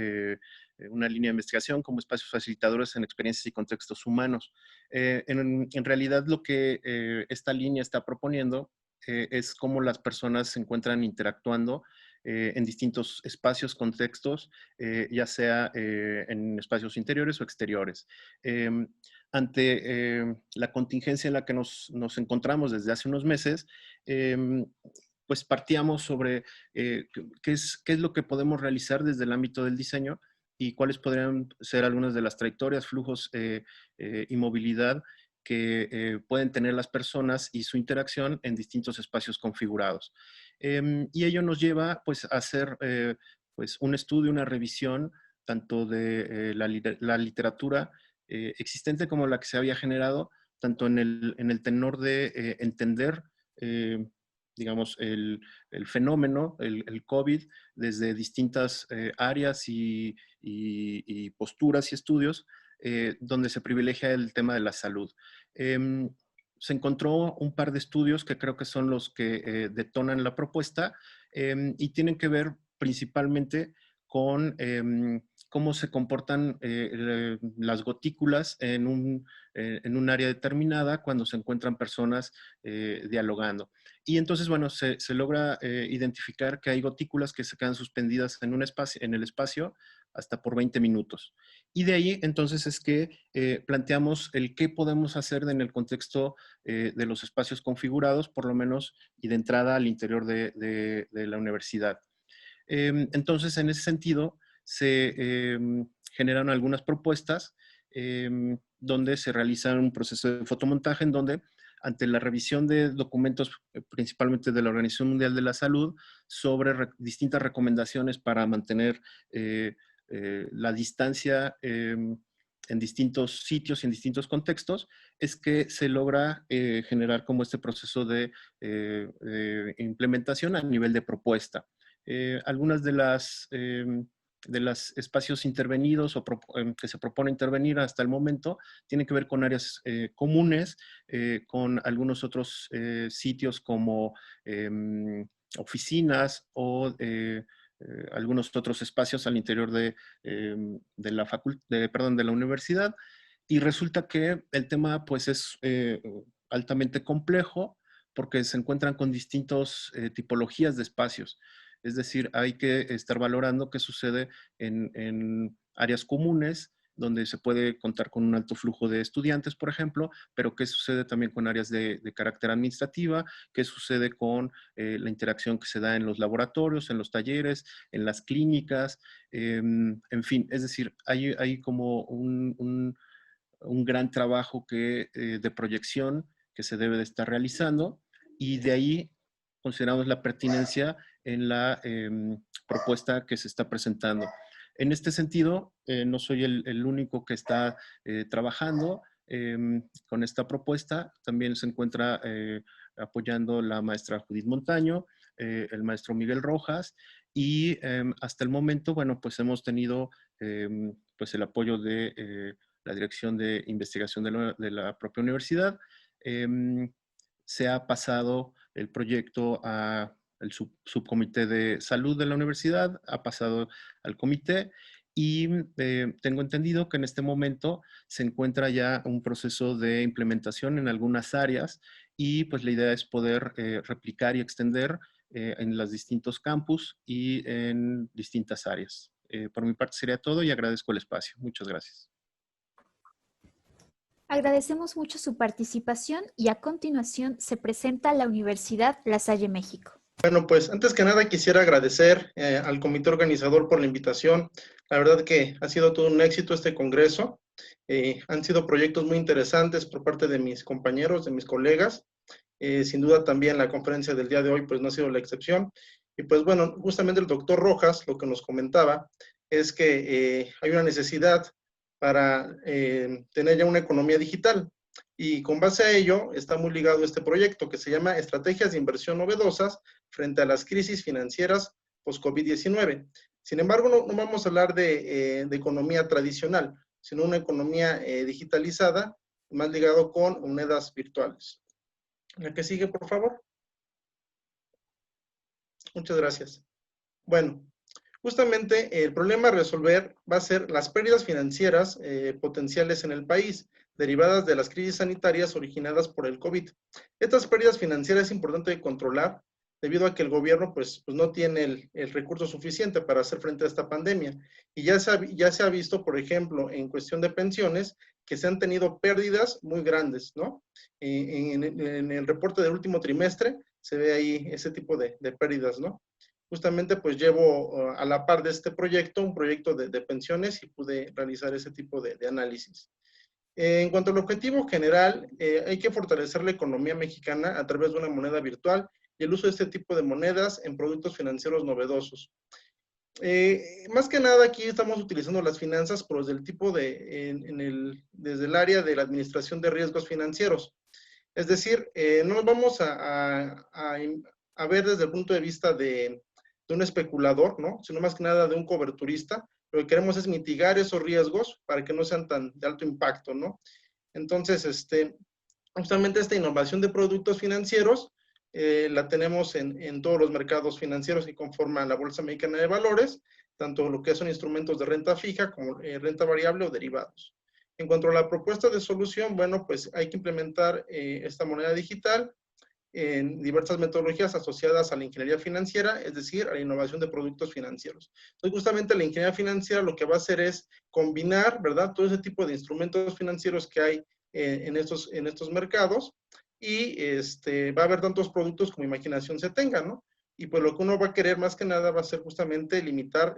una línea de investigación como espacios facilitadores en experiencias y contextos humanos. En realidad lo que esta línea está proponiendo es cómo las personas se encuentran interactuando en distintos espacios, contextos, ya sea en espacios interiores o exteriores. Ante la contingencia en la que nos encontramos desde hace unos meses, pues partíamos sobre qué es lo que podemos realizar desde el ámbito del diseño y cuáles podrían ser algunas de las trayectorias, flujos y movilidad que pueden tener las personas y su interacción en distintos espacios configurados. Y ello nos lleva pues, a hacer pues, un estudio, una revisión tanto de la literatura existente como la que se había generado, tanto en el tenor de entender digamos, el fenómeno, el COVID, desde distintas áreas y posturas y estudios, donde se privilegia el tema de la salud. Se encontró un par de estudios que creo que son los que detonan la propuesta y tienen que ver principalmente con cómo se comportan las gotículas en un área determinada cuando se encuentran personas dialogando. Y entonces, bueno, se logra identificar que hay gotículas que se quedan suspendidas en el espacio hasta por 20 minutos. Y de ahí, entonces, es que planteamos el qué podemos hacer en el contexto de los espacios configurados, por lo menos, y de entrada al interior de la universidad. Entonces, en ese sentido, se generan algunas propuestas donde se realiza un proceso de fotomontaje en donde, ante la revisión de documentos, principalmente de la Organización Mundial de la Salud, sobre distintas recomendaciones para mantener la distancia en distintos sitios y en distintos contextos, es que se logra generar como este proceso de implementación a nivel de propuesta. Algunas de los espacios intervenidos o que se propone intervenir hasta el momento tienen que ver con áreas comunes, con algunos otros sitios como oficinas o algunos otros espacios al interior de la universidad. Y resulta que el tema pues es altamente complejo porque se encuentran con distintas tipologías de espacios. Es decir, hay que estar valorando qué sucede en áreas comunes, donde se puede contar con un alto flujo de estudiantes, por ejemplo, pero qué sucede también con áreas de carácter administrativa, qué sucede con la interacción que se da en los laboratorios, en los talleres, en las clínicas, en fin, es decir, hay como un gran trabajo de proyección que se debe de estar realizando y de ahí consideramos la pertinencia en la propuesta que se está presentando. En este sentido, no soy el único que está trabajando con esta propuesta. También se encuentra apoyando la maestra Judith Montaño, el maestro Miguel Rojas, y hasta el momento, bueno, pues hemos tenido pues el apoyo de la Dirección de Investigación de la propia universidad. Se ha pasado el proyecto a subcomité de salud de la universidad, ha pasado al comité y tengo entendido que en este momento se encuentra ya un proceso de implementación en algunas áreas y pues la idea es poder replicar y extender en los distintos campus y en distintas áreas. Por mi parte sería todo y agradezco el espacio. Muchas gracias. Agradecemos mucho su participación y a continuación se presenta la Universidad La Salle México. Bueno, pues antes que nada quisiera agradecer al comité organizador por la invitación. La verdad que ha sido todo un éxito este congreso. Han sido proyectos muy interesantes por parte de mis compañeros, de mis colegas. Sin duda también la conferencia del día de hoy pues no ha sido la excepción. Y pues bueno, justamente el doctor Rojas lo que nos comentaba es que hay una necesidad para tener ya una economía digital. Y con base a ello está muy ligado este proyecto que se llama Estrategias de Inversión Novedosas frente a las crisis financieras post-COVID-19. Sin embargo, no vamos a hablar de economía tradicional, sino una economía digitalizada, más ligado con monedas virtuales. La que sigue, por favor. Muchas gracias. Bueno, justamente el problema a resolver va a ser las pérdidas financieras potenciales en el país, derivadas de las crisis sanitarias originadas por el COVID. Estas pérdidas financieras es importante controlar debido a que el gobierno pues no tiene el recurso suficiente para hacer frente a esta pandemia. Y ya se ha visto, por ejemplo, en cuestión de pensiones, que se han tenido pérdidas muy grandes, ¿no? En el reporte del último trimestre se ve ahí ese tipo de pérdidas, ¿no? Justamente pues llevo a la par de este proyecto, un proyecto de pensiones y pude realizar ese tipo de análisis. En cuanto al objetivo general, hay que fortalecer la economía mexicana a través de una moneda virtual y el uso de este tipo de monedas en productos financieros novedosos. Más que nada aquí estamos utilizando las finanzas, pero desde el tipo desde el área de la administración de riesgos financieros. Es decir, no nos vamos a ver desde el punto de vista de un especulador, ¿no? Sino más que nada de un coberturista. Lo que queremos es mitigar esos riesgos para que no sean tan de alto impacto, ¿no? Entonces, justamente esta innovación de productos financieros la tenemos en todos los mercados financieros que conforman la Bolsa Mexicana de Valores, tanto lo que son instrumentos de renta fija como renta variable o derivados. En cuanto a la propuesta de solución, bueno, pues hay que implementar esta moneda digital en diversas metodologías asociadas a la ingeniería financiera, es decir, a la innovación de productos financieros. Entonces, justamente la ingeniería financiera lo que va a hacer es combinar, ¿verdad?, todo ese tipo de instrumentos financieros que hay en estos mercados y va a haber tantos productos como imaginación se tenga, ¿no? Y pues lo que uno va a querer más que nada va a ser justamente limitar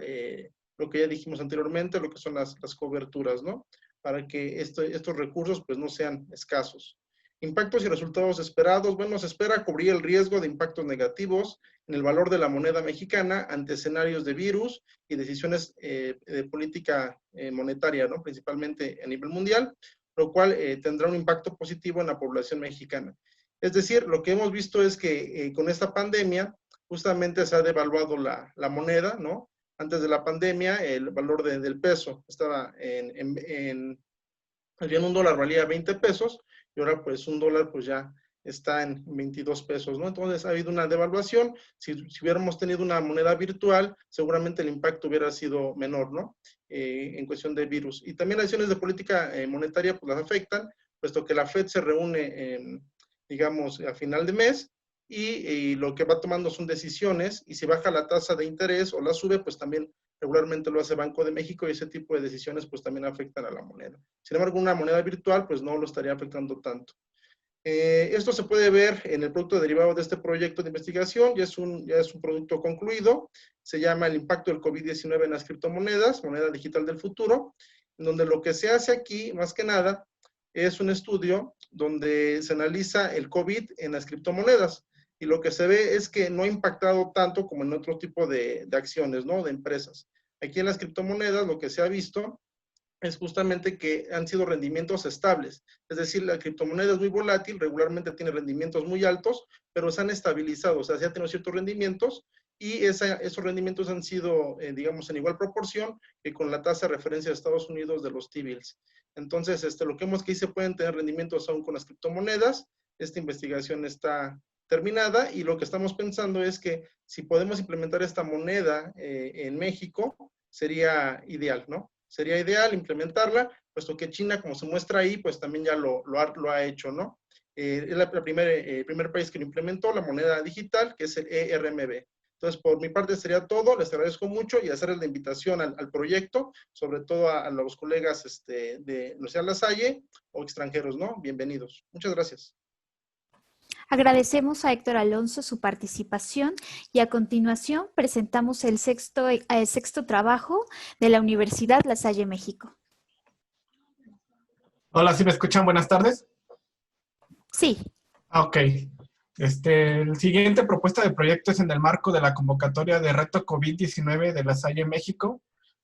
lo que ya dijimos anteriormente, lo que son las coberturas, ¿no? Para que estos recursos pues no sean escasos. Impactos y resultados esperados. Bueno, se espera cubrir el riesgo de impactos negativos en el valor de la moneda mexicana ante escenarios de virus y decisiones de política monetaria, ¿no? Principalmente a nivel mundial, lo cual tendrá un impacto positivo en la población mexicana. Es decir, lo que hemos visto es que con esta pandemia justamente se ha devaluado la moneda, ¿no? Antes de la pandemia, el valor del peso estaba en un dólar valía 20 pesos, y ahora pues un dólar pues ya está en 22 pesos, ¿no? Entonces ha habido una devaluación. Si hubiéramos tenido una moneda virtual, seguramente el impacto hubiera sido menor, ¿no? En cuestión de virus. Y también las decisiones de política monetaria pues las afectan, puesto que la FED se reúne, digamos, a final de mes, y lo que va tomando son decisiones, y si baja la tasa de interés o la sube, pues también regularmente lo hace Banco de México, y ese tipo de decisiones pues también afectan a la moneda. Sin embargo, una moneda virtual pues no lo estaría afectando tanto. Esto se puede ver en el producto derivado de este proyecto de investigación, ya es un producto concluido, se llama el impacto del COVID-19 en las criptomonedas, moneda digital del futuro, en donde lo que se hace aquí, más que nada, es un estudio donde se analiza el COVID en las criptomonedas, y lo que se ve es que no ha impactado tanto como en otro tipo de acciones, ¿no? De empresas. Aquí en las criptomonedas lo que se ha visto es justamente que han sido rendimientos estables. Es decir, la criptomoneda es muy volátil, regularmente tiene rendimientos muy altos, pero se han estabilizado, o sea, se han tenido ciertos rendimientos, y esos rendimientos han sido, digamos, en igual proporción que con la tasa de referencia de Estados Unidos de los T-bills. Entonces, lo que vemos que ahí se pueden tener rendimientos aún con las criptomonedas. Esta investigación está terminada, y lo que estamos pensando es que si podemos implementar esta moneda en México, sería ideal, ¿no? Sería ideal implementarla, puesto que China, como se muestra ahí, pues también ya lo ha hecho, ¿no? Es el primer país que lo implementó, la moneda digital, que es el ERMB. Entonces, por mi parte sería todo. Les agradezco mucho y hacerles la invitación al proyecto, sobre todo a los colegas de Universidad La Salle o extranjeros, ¿no? Bienvenidos. Muchas gracias. Agradecemos a Héctor Alonso su participación y a continuación presentamos el sexto trabajo de la Universidad La Salle México. Hola, ¿sí me escuchan? Buenas tardes. Sí. Ok. El siguiente propuesta de proyecto es en el marco de la convocatoria de reto COVID-19 de La Salle México.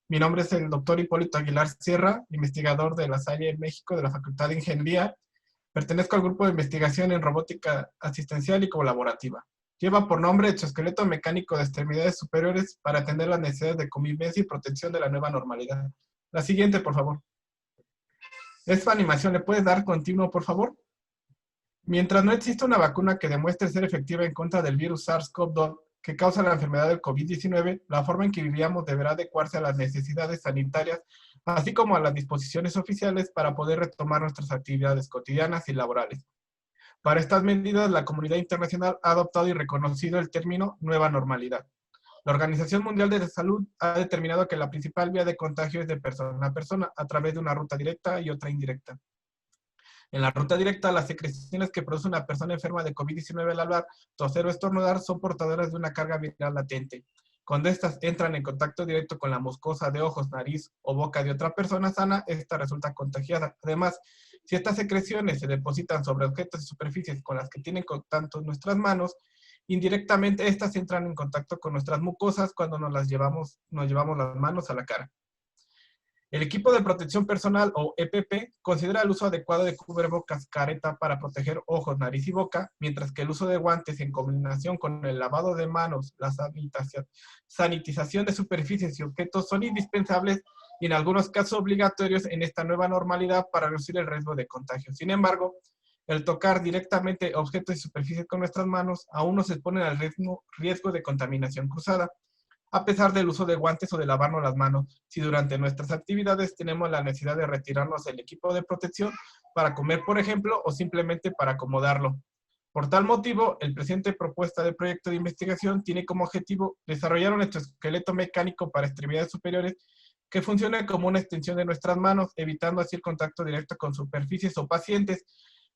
Mi nombre es el doctor Hipólito Aguilar Sierra, investigador de La Salle México de la Facultad de Ingeniería. Pertenezco al grupo de investigación en robótica asistencial y colaborativa. Lleva por nombre Exoesqueleto Mecánico de Extremidades Superiores para atender las necesidades de convivencia y protección de la nueva normalidad. La siguiente, por favor. Esta animación, ¿le puedes dar continuo, por favor? Mientras no exista una vacuna que demuestre ser efectiva en contra del virus SARS-CoV-2 que causa la enfermedad del COVID-19, la forma en que vivíamos deberá adecuarse a las necesidades sanitarias, así como a las disposiciones oficiales para poder retomar nuestras actividades cotidianas y laborales. Para estas medidas, la comunidad internacional ha adoptado y reconocido el término nueva normalidad. La Organización Mundial de la Salud ha determinado que la principal vía de contagio es de persona a persona, a través de una ruta directa y otra indirecta. En la ruta directa, las secreciones que produce una persona enferma de COVID-19 al hablar, toser o estornudar son portadoras de una carga viral latente. Cuando estas entran en contacto directo con la mucosa de ojos, nariz o boca de otra persona sana, esta resulta contagiada. Además, si estas secreciones se depositan sobre objetos y superficies con las que tienen contacto nuestras manos, indirectamente estas entran en contacto con nuestras mucosas cuando nos llevamos las manos a la cara. El equipo de protección personal, o EPP, considera el uso adecuado de cubrebocas careta para proteger ojos, nariz y boca, mientras que el uso de guantes en combinación con el lavado de manos, la sanitización de superficies y objetos son indispensables y en algunos casos obligatorios en esta nueva normalidad para reducir el riesgo de contagio. Sin embargo, el tocar directamente objetos y superficies con nuestras manos aún nos expone al riesgo de contaminación cruzada, a pesar del uso de guantes o de lavarnos las manos, si durante nuestras actividades tenemos la necesidad de retirarnos el equipo de protección para comer, por ejemplo, o simplemente para acomodarlo. Por tal motivo, el presente propuesta de proyecto de investigación tiene como objetivo desarrollar un exoesqueleto mecánico para extremidades superiores que funcione como una extensión de nuestras manos, evitando así el contacto directo con superficies o pacientes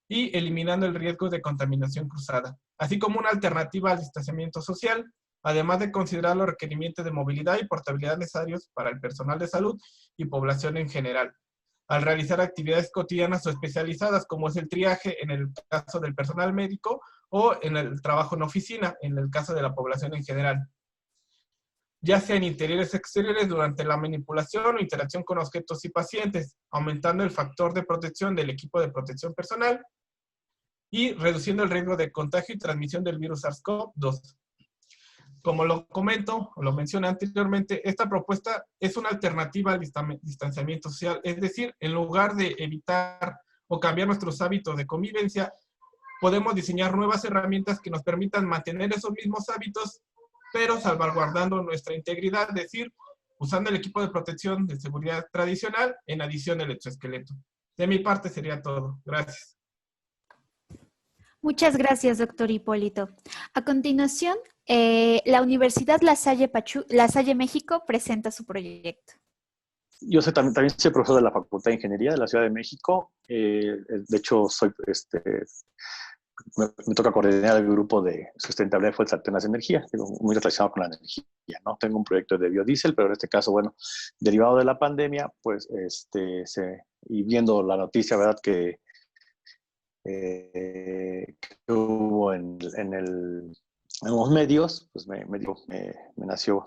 y eliminando el riesgo de contaminación cruzada, así como una alternativa al distanciamiento social, además de considerar los requerimientos de movilidad y portabilidad necesarios para el personal de salud y población en general, al realizar actividades cotidianas o especializadas, como es el triaje en el caso del personal médico o en el trabajo en oficina, en el caso de la población en general, ya sea en interiores o exteriores durante la manipulación o interacción con objetos y pacientes, aumentando el factor de protección del equipo de protección personal y reduciendo el riesgo de contagio y transmisión del virus SARS-CoV-2. Como lo comento, o lo mencioné anteriormente, esta propuesta es una alternativa al distanciamiento social, es decir, en lugar de evitar o cambiar nuestros hábitos de convivencia, podemos diseñar nuevas herramientas que nos permitan mantener esos mismos hábitos, pero salvaguardando nuestra integridad, es decir, usando el equipo de protección de seguridad tradicional en adición al exoesqueleto. De mi parte sería todo. Gracias. Muchas gracias, doctor Hipólito. A continuación, la Universidad La Salle México presenta su proyecto. Yo también soy profesor de la Facultad de Ingeniería de la Ciudad de México. De hecho, me toca coordinar el grupo de sustentabilidad de fuentes alternas de energía, muy relacionado con la energía, ¿no? Tengo un proyecto de biodiesel, pero en este caso, bueno, derivado de la pandemia, pues, y viendo la noticia, ¿verdad?, que hubo en los medios, pues me nació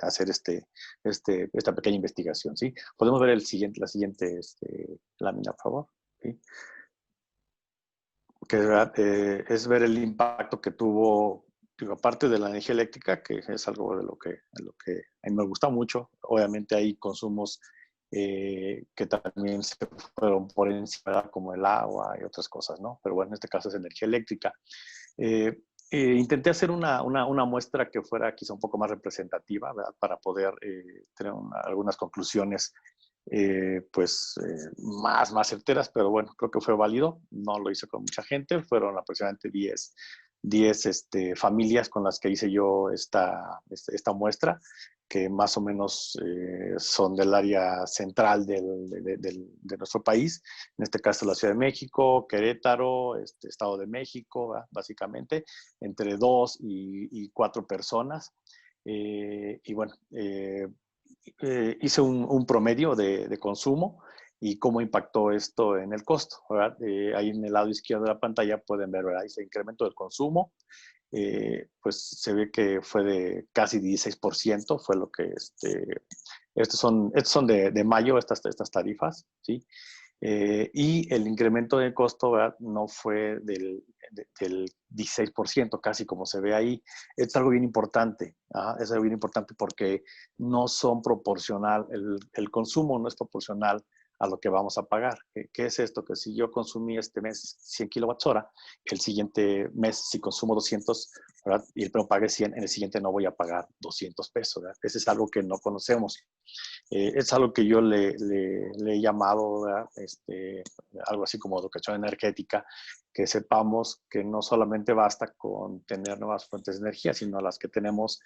hacer esta pequeña investigación, ¿sí? Podemos ver la siguiente lámina, por favor, ¿sí? Que es ver el impacto que tuvo, aparte de la energía eléctrica, que es algo de lo que a mí me gusta mucho. Obviamente hay consumos que también se fueron por encima, como el agua y otras cosas, ¿no? Pero bueno, en este caso es energía eléctrica. intenté hacer una muestra que fuera quizá un poco más representativa, ¿verdad? Para poder tener algunas conclusiones más certeras, pero bueno, creo que fue válido. No lo hice con mucha gente, fueron aproximadamente 10 familias con las que hice yo esta muestra, que más o menos son del área central de nuestro país, en este caso la Ciudad de México, Querétaro, Estado de México, ¿verdad? Básicamente, entre 2 y 4 personas. Y bueno, hice un promedio de consumo y cómo impactó esto en el costo, ¿verdad? Ahí en el lado izquierdo de la pantalla pueden ver, ¿verdad? Ese incremento del consumo, pues se ve que fue de casi 16%, fue lo que, estos son de mayo, estas tarifas, ¿sí? Y el incremento de costo, ¿verdad? No fue del 16%, casi como se ve ahí. Es algo bien importante, ¿ah? Es algo bien importante porque no son proporcional, el consumo no es proporcional a lo que vamos a pagar. ¿Qué es esto? Que si yo consumí este mes 100 kWh, el siguiente mes si consumo 200, ¿verdad? Y el pague 100, en el siguiente no voy a pagar 200 pesos, ¿verdad? Ese es algo que no conocemos. Es algo que yo le he llamado, ¿verdad? Algo así como educación energética, que sepamos que no solamente basta con tener nuevas fuentes de energía, sino las que tenemos,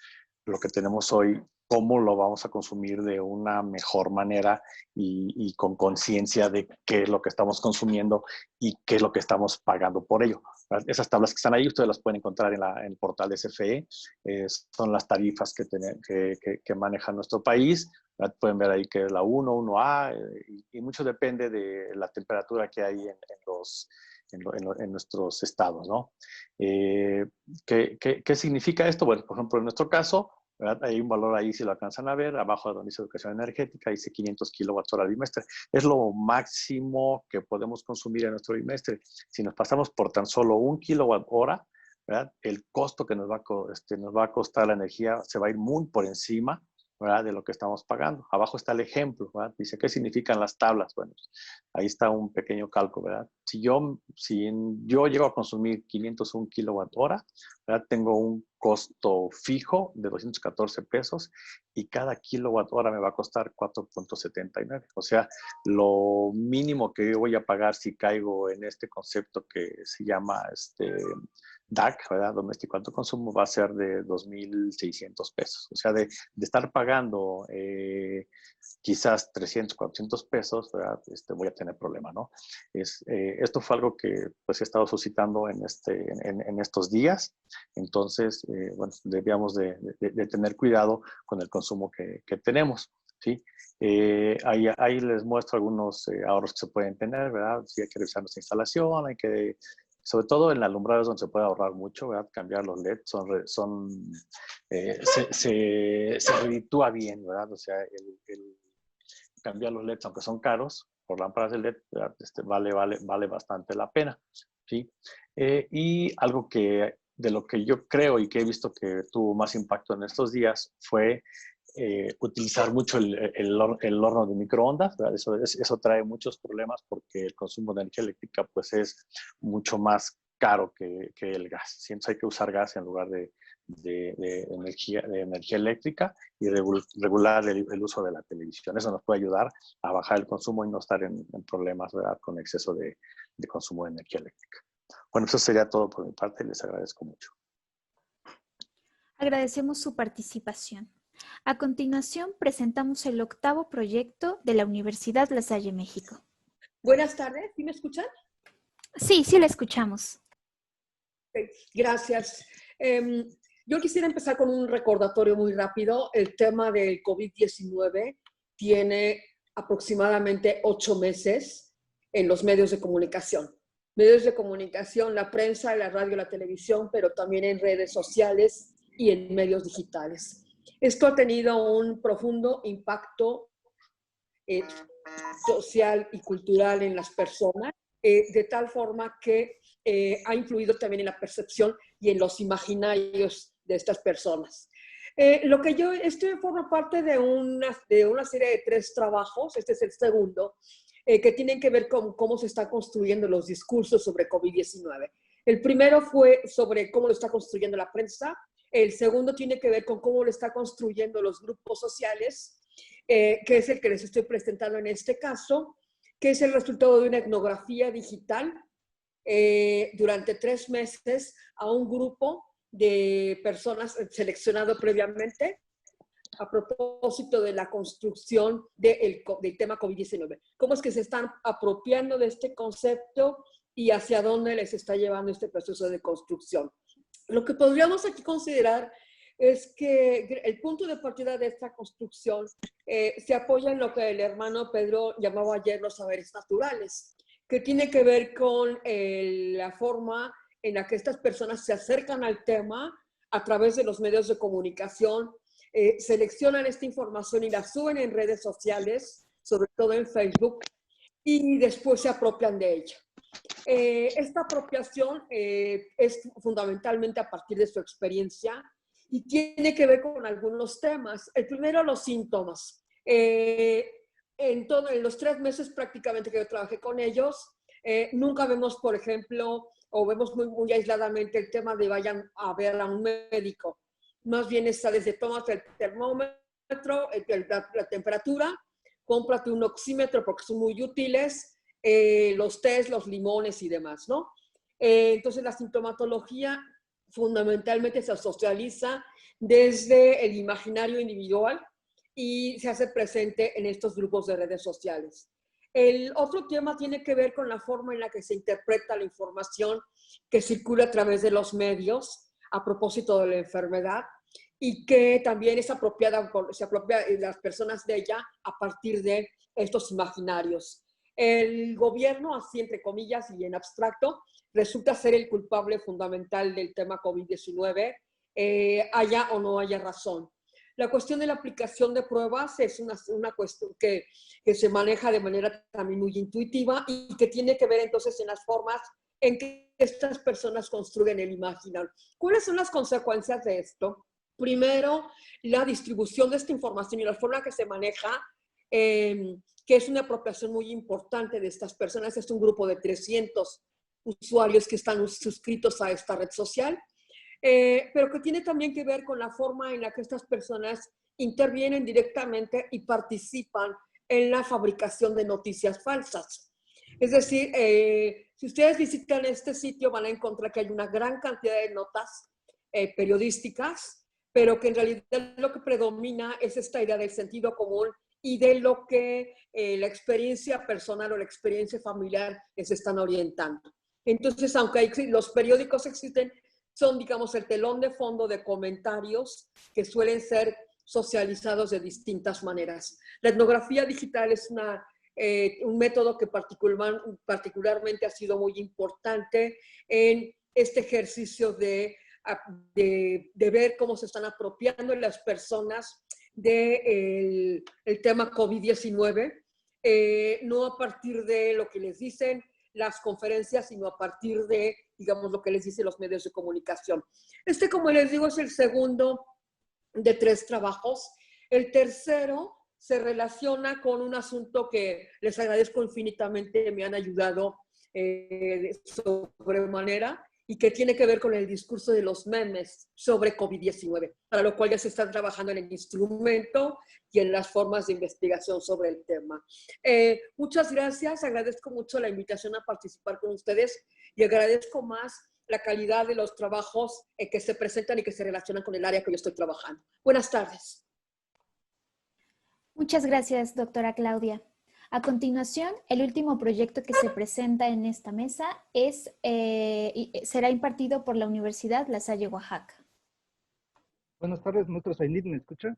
lo que tenemos hoy, cómo lo vamos a consumir de una mejor manera y con conciencia de qué es lo que estamos consumiendo y qué es lo que estamos pagando por ello. Esas tablas que están ahí, ustedes las pueden encontrar en el portal de CFE. Son las tarifas que maneja nuestro país. Pueden ver ahí que es la 1, 1A, y mucho depende de la temperatura que hay en nuestros estados, ¿no? ¿Qué significa esto? Bueno, por ejemplo, en nuestro caso, ¿verdad? Hay un valor ahí, si lo alcanzan a ver, abajo de donde dice educación energética, dice 500 kWh al bimestre. Es lo máximo que podemos consumir en nuestro bimestre. Si nos pasamos por tan solo 1 kWh, ¿verdad? El costo que nos va a costar la energía se va a ir muy por encima, ¿verdad? De lo que estamos pagando. Abajo está el ejemplo, ¿verdad? Dice, ¿qué significan las tablas? Bueno, ahí está un pequeño cálculo, ¿verdad? Si yo llego a consumir 501 kWh, ¿verdad? Tengo un costo fijo de 214 pesos y cada kWh me va a costar 4.79. O sea, lo mínimo que yo voy a pagar si caigo en este concepto que se llama DAC, ¿verdad? Doméstico alto consumo, va a ser de 2.600 pesos. O sea, de estar pagando quizás 300, 400 pesos, ¿verdad? Voy a tener problema, ¿no? Esto fue algo que pues he estado suscitando en estos días. Entonces, bueno, debíamos de tener cuidado con el consumo que tenemos, ¿sí? Ahí les muestro algunos ahorros que se pueden tener, ¿verdad? Si hay que revisar nuestra instalación, hay que, sobre todo en alumbrados donde se puede ahorrar mucho, ¿verdad? Cambiar los LED se reditúa bien, ¿verdad? O sea, el cambiar los LEDs, aunque son caros, por lámparas de LED, vale bastante la pena, ¿sí? Y algo de lo que yo creo y que he visto que tuvo más impacto en estos días fue utilizar mucho el horno de microondas, ¿verdad? Eso trae muchos problemas porque el consumo de energía eléctrica pues es mucho más caro que el gas. Siempre hay que usar gas en lugar de energía eléctrica y regular el uso de la televisión. Eso nos puede ayudar a bajar el consumo y no estar en problemas, ¿verdad? Con exceso de consumo de energía eléctrica. Bueno, eso sería todo por mi parte. Les agradezco mucho. Agradecemos su participación. A continuación, presentamos el 8º proyecto de la Universidad La Salle México. Buenas tardes, ¿sí me escuchan? Sí, sí la escuchamos. Okay, gracias. Yo quisiera empezar con un recordatorio muy rápido. El tema del COVID-19 tiene aproximadamente 8 meses en los medios de comunicación. Medios de comunicación, la prensa, la radio, la televisión, pero también en redes sociales y en medios digitales. Esto ha tenido un profundo impacto social y cultural en las personas, de tal forma que ha influido también en la percepción y en los imaginarios de estas personas. Esto forma parte de una serie de 3 trabajos, este es el segundo, que tienen que ver con cómo se están construyendo los discursos sobre COVID-19. El primero fue sobre cómo lo está construyendo la prensa. El segundo tiene que ver con cómo lo está construyendo los grupos sociales, que es el que les estoy presentando en este caso, que es el resultado de una etnografía digital durante 3 meses a un grupo de personas seleccionado previamente a propósito de la construcción del tema COVID-19. ¿Cómo es que se están apropiando de este concepto y hacia dónde les está llevando este proceso de construcción? Lo que podríamos aquí considerar es que el punto de partida de esta construcción se apoya en lo que el hermano Pedro llamaba ayer los saberes naturales, que tiene que ver con la forma en la que estas personas se acercan al tema a través de los medios de comunicación, seleccionan esta información y la suben en redes sociales, sobre todo en Facebook, y después se apropian de ella. Esta apropiación es fundamentalmente a partir de su experiencia y tiene que ver con algunos temas. El primero, los síntomas. En los 3 meses prácticamente que yo trabajé con ellos, nunca vemos, por ejemplo, o vemos muy aisladamente el tema de vayan a ver a un médico. Más bien está desde tómate el termómetro, la temperatura, cómprate un oxímetro porque son muy útiles, los tés, los limones y demás, ¿no? Entonces la sintomatología fundamentalmente se socializa desde el imaginario individual y se hace presente en estos grupos de redes sociales. El otro tema tiene que ver con la forma en la que se interpreta la información que circula a través de los medios a propósito de la enfermedad y que también es apropiada, se apropia las personas de ella a partir de estos imaginarios. El gobierno, así entre comillas y en abstracto, resulta ser el culpable fundamental del tema COVID-19, haya o no haya razón. La cuestión de la aplicación de pruebas es una cuestión que se maneja de manera también muy intuitiva y que tiene que ver entonces en las formas en que estas personas construyen el imaginario. ¿Cuáles son las consecuencias de esto? Primero, la distribución de esta información y la forma que se maneja, que es una apropiación muy importante de estas personas. Es un grupo de 300 usuarios que están suscritos a esta red social, pero que tiene también que ver con la forma en la que estas personas intervienen directamente y participan en la fabricación de noticias falsas. Es decir, si ustedes visitan este sitio van a encontrar que hay una gran cantidad de notas periodísticas, pero que en realidad lo que predomina es esta idea del sentido común y de lo que la experiencia personal o la experiencia familiar les están orientando. Entonces, aunque los periódicos existen, son, digamos, el telón de fondo de comentarios que suelen ser socializados de distintas maneras. La etnografía digital es un método que particularmente ha sido muy importante en este ejercicio de ver cómo se están apropiando las personas del tema COVID-19, no a partir de lo que les dicen las conferencias, sino a partir de, digamos, lo que les dicen los medios de comunicación. Como les digo, es el segundo de 3 trabajos. El tercero se relaciona con un asunto que les agradezco infinitamente, me han ayudado sobremanera, y que tiene que ver con el discurso de los memes sobre COVID-19, para lo cual ya se está trabajando en el instrumento y en las formas de investigación sobre el tema. Muchas gracias, agradezco mucho la invitación a participar con ustedes y agradezco más la calidad de los trabajos que se presentan y que se relacionan con el área que yo estoy trabajando. Buenas tardes. Muchas gracias, doctora Claudia. A continuación, el último proyecto que se presenta en esta mesa será impartido por la Universidad La Salle, Oaxaca. Buenas tardes, maestro Zainid, ¿me escucha?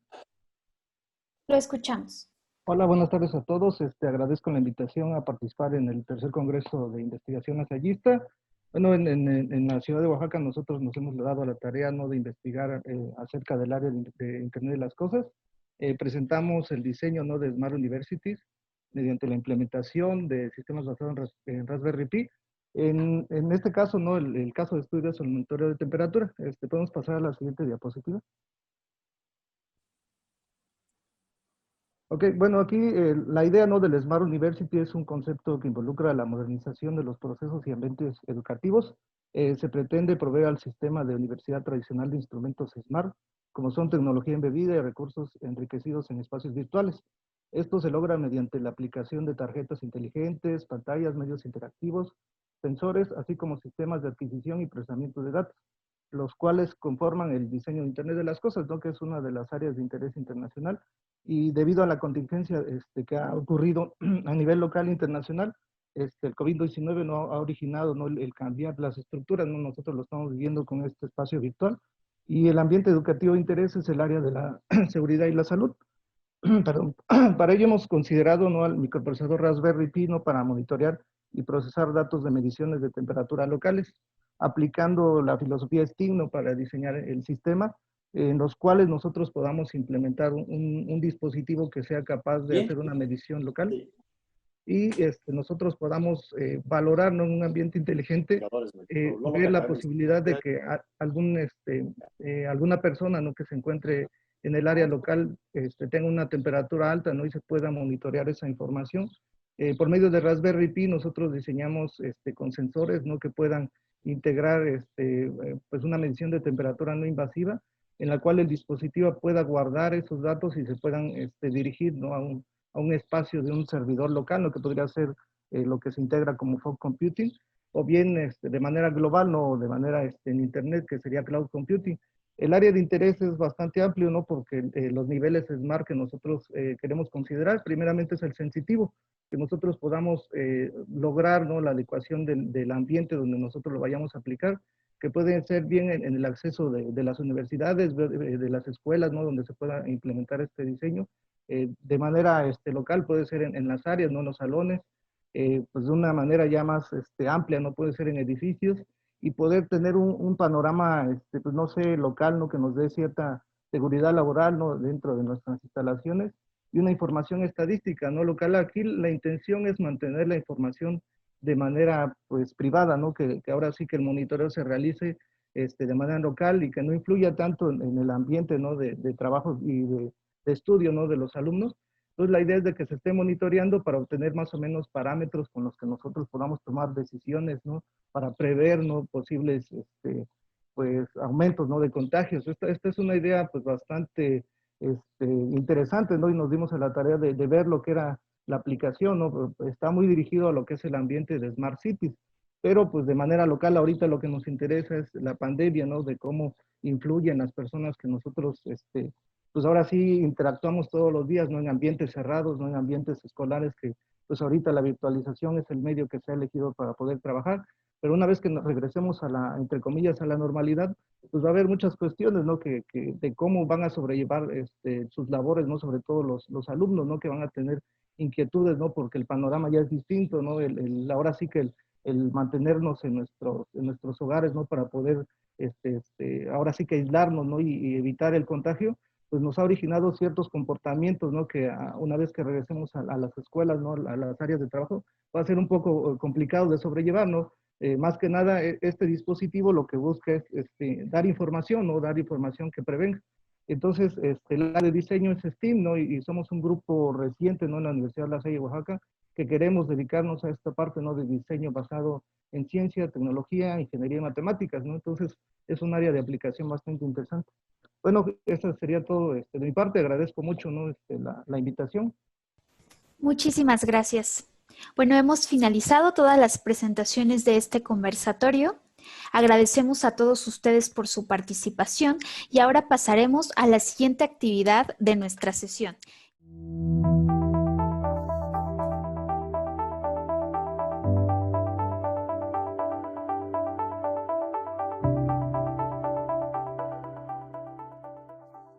Lo escuchamos. Hola, buenas tardes a todos. Agradezco la invitación a participar en el tercer Congreso de Investigación Lasallista. Bueno, en la ciudad de Oaxaca nosotros nos hemos dado a la tarea, ¿no?, de investigar acerca del área de Internet de las Cosas. Presentamos el diseño, ¿no?, de Smart Universities mediante la implementación de sistemas basados en Raspberry Pi. En este caso, ¿no?, el caso de estudio es el monitoreo de temperatura. ¿Podemos pasar a la siguiente diapositiva? Ok, bueno, aquí la idea, ¿no?, del Smart University es un concepto que involucra la modernización de los procesos y ambientes educativos. Se pretende proveer al sistema de universidad tradicional de instrumentos Smart, como son tecnología embebida y recursos enriquecidos en espacios virtuales. Esto se logra mediante la aplicación de tarjetas inteligentes, pantallas, medios interactivos, sensores, así como sistemas de adquisición y procesamiento de datos, los cuales conforman el diseño de Internet de las Cosas, ¿no?, que es una de las áreas de interés internacional. Y debido a la contingencia que ha ocurrido a nivel local e internacional, el COVID-19 no ha originado, ¿no?, el cambiar las estructuras, ¿no? Nosotros lo estamos viviendo con este espacio virtual. Y el ambiente educativo de interés es el área de la seguridad y la salud. Perdón. Para ello hemos considerado, ¿no?, al microprocesador Raspberry Pi, ¿no?, para monitorear y procesar datos de mediciones de temperatura locales, aplicando la filosofía STEAM, ¿no?, para diseñar el sistema, en los cuales nosotros podamos implementar un dispositivo que sea capaz de hacer una medición local y nosotros podamos valorar, ¿no?, en un ambiente inteligente, ver la posibilidad de que alguna persona, ¿no?, que se encuentre en el área local tenga una temperatura alta, ¿no?, y se pueda monitorear esa información. Por medio de Raspberry Pi nosotros diseñamos con sensores, ¿no?, que puedan integrar pues una medición de temperatura no invasiva, en la cual el dispositivo pueda guardar esos datos y se puedan dirigir, ¿no?, a un espacio de un servidor local, lo que podría ser lo que se integra como fog computing, o bien de manera global, ¿no?, de manera en Internet, que sería cloud computing. El área de interés es bastante amplio, ¿no?, porque los niveles SMART que nosotros queremos considerar, primeramente es el sensitivo, que nosotros podamos lograr, ¿no?, la adecuación del ambiente donde nosotros lo vayamos a aplicar, que pueden ser bien en el acceso de las universidades, de las escuelas, ¿no?, donde se pueda implementar este diseño. De manera local puede ser en las áreas, ¿no?, en los salones, pues de una manera ya más amplia, ¿no?, puede ser en edificios, y poder tener un panorama, pues no sé, local, ¿no?, que nos dé cierta seguridad laboral, ¿no?, dentro de nuestras instalaciones, y una información estadística, ¿no?, local. Aquí la intención es mantener la información de manera, pues, privada, ¿no?, que ahora sí que el monitoreo se realice de manera local y que no influya tanto en el ambiente, ¿no?, de trabajo y de estudio, ¿no?, de los alumnos. Entonces la idea es de que se esté monitoreando para obtener más o menos parámetros con los que nosotros podamos tomar decisiones, ¿no?, para prever, ¿no?, posibles pues aumentos, ¿no?, de contagios. Esta es una idea pues bastante interesante, ¿no?, y nos dimos a la tarea de ver lo que era la aplicación, ¿no? Está muy dirigido a lo que es el ambiente de Smart Cities, pero pues de manera local ahorita lo que nos interesa es la pandemia, ¿no?, de cómo influyen las personas que nosotros pues ahora sí interactuamos todos los días, ¿no?, en ambientes cerrados, ¿no?, en ambientes escolares, que pues ahorita la virtualización es el medio que se ha elegido para poder trabajar, pero una vez que nos regresemos a la, entre comillas, a la normalidad, pues va a haber muchas cuestiones, ¿no?, de cómo van a sobrellevar sus labores, ¿no?, sobre todo los alumnos, ¿no?, que van a tener inquietudes, ¿no?, porque el panorama ya es distinto, ¿no?, ahora sí que el mantenernos en nuestros hogares, ¿no?, para poder ahora sí que aislarnos, ¿no?, y evitar el contagio, pues nos ha originado ciertos comportamientos, ¿no?, que una vez que regresemos a las escuelas, ¿no?, a las áreas de trabajo, va a ser un poco complicado de sobrellevar, ¿no? Más que nada, este dispositivo lo que busca es dar información, ¿no?, dar información que prevenga. Entonces, el área de diseño es STEAM, ¿no?, y somos un grupo reciente, ¿no?, en la Universidad de La Salle de Oaxaca, que queremos dedicarnos a esta parte, ¿no?, de diseño basado en ciencia, tecnología, ingeniería y matemáticas, ¿no? Entonces, es un área de aplicación bastante interesante. Bueno, eso sería todo de mi parte. Agradezco mucho, ¿no?, la invitación. Muchísimas gracias. Bueno, hemos finalizado todas las presentaciones de este conversatorio. Agradecemos a todos ustedes por su participación y ahora pasaremos a la siguiente actividad de nuestra sesión,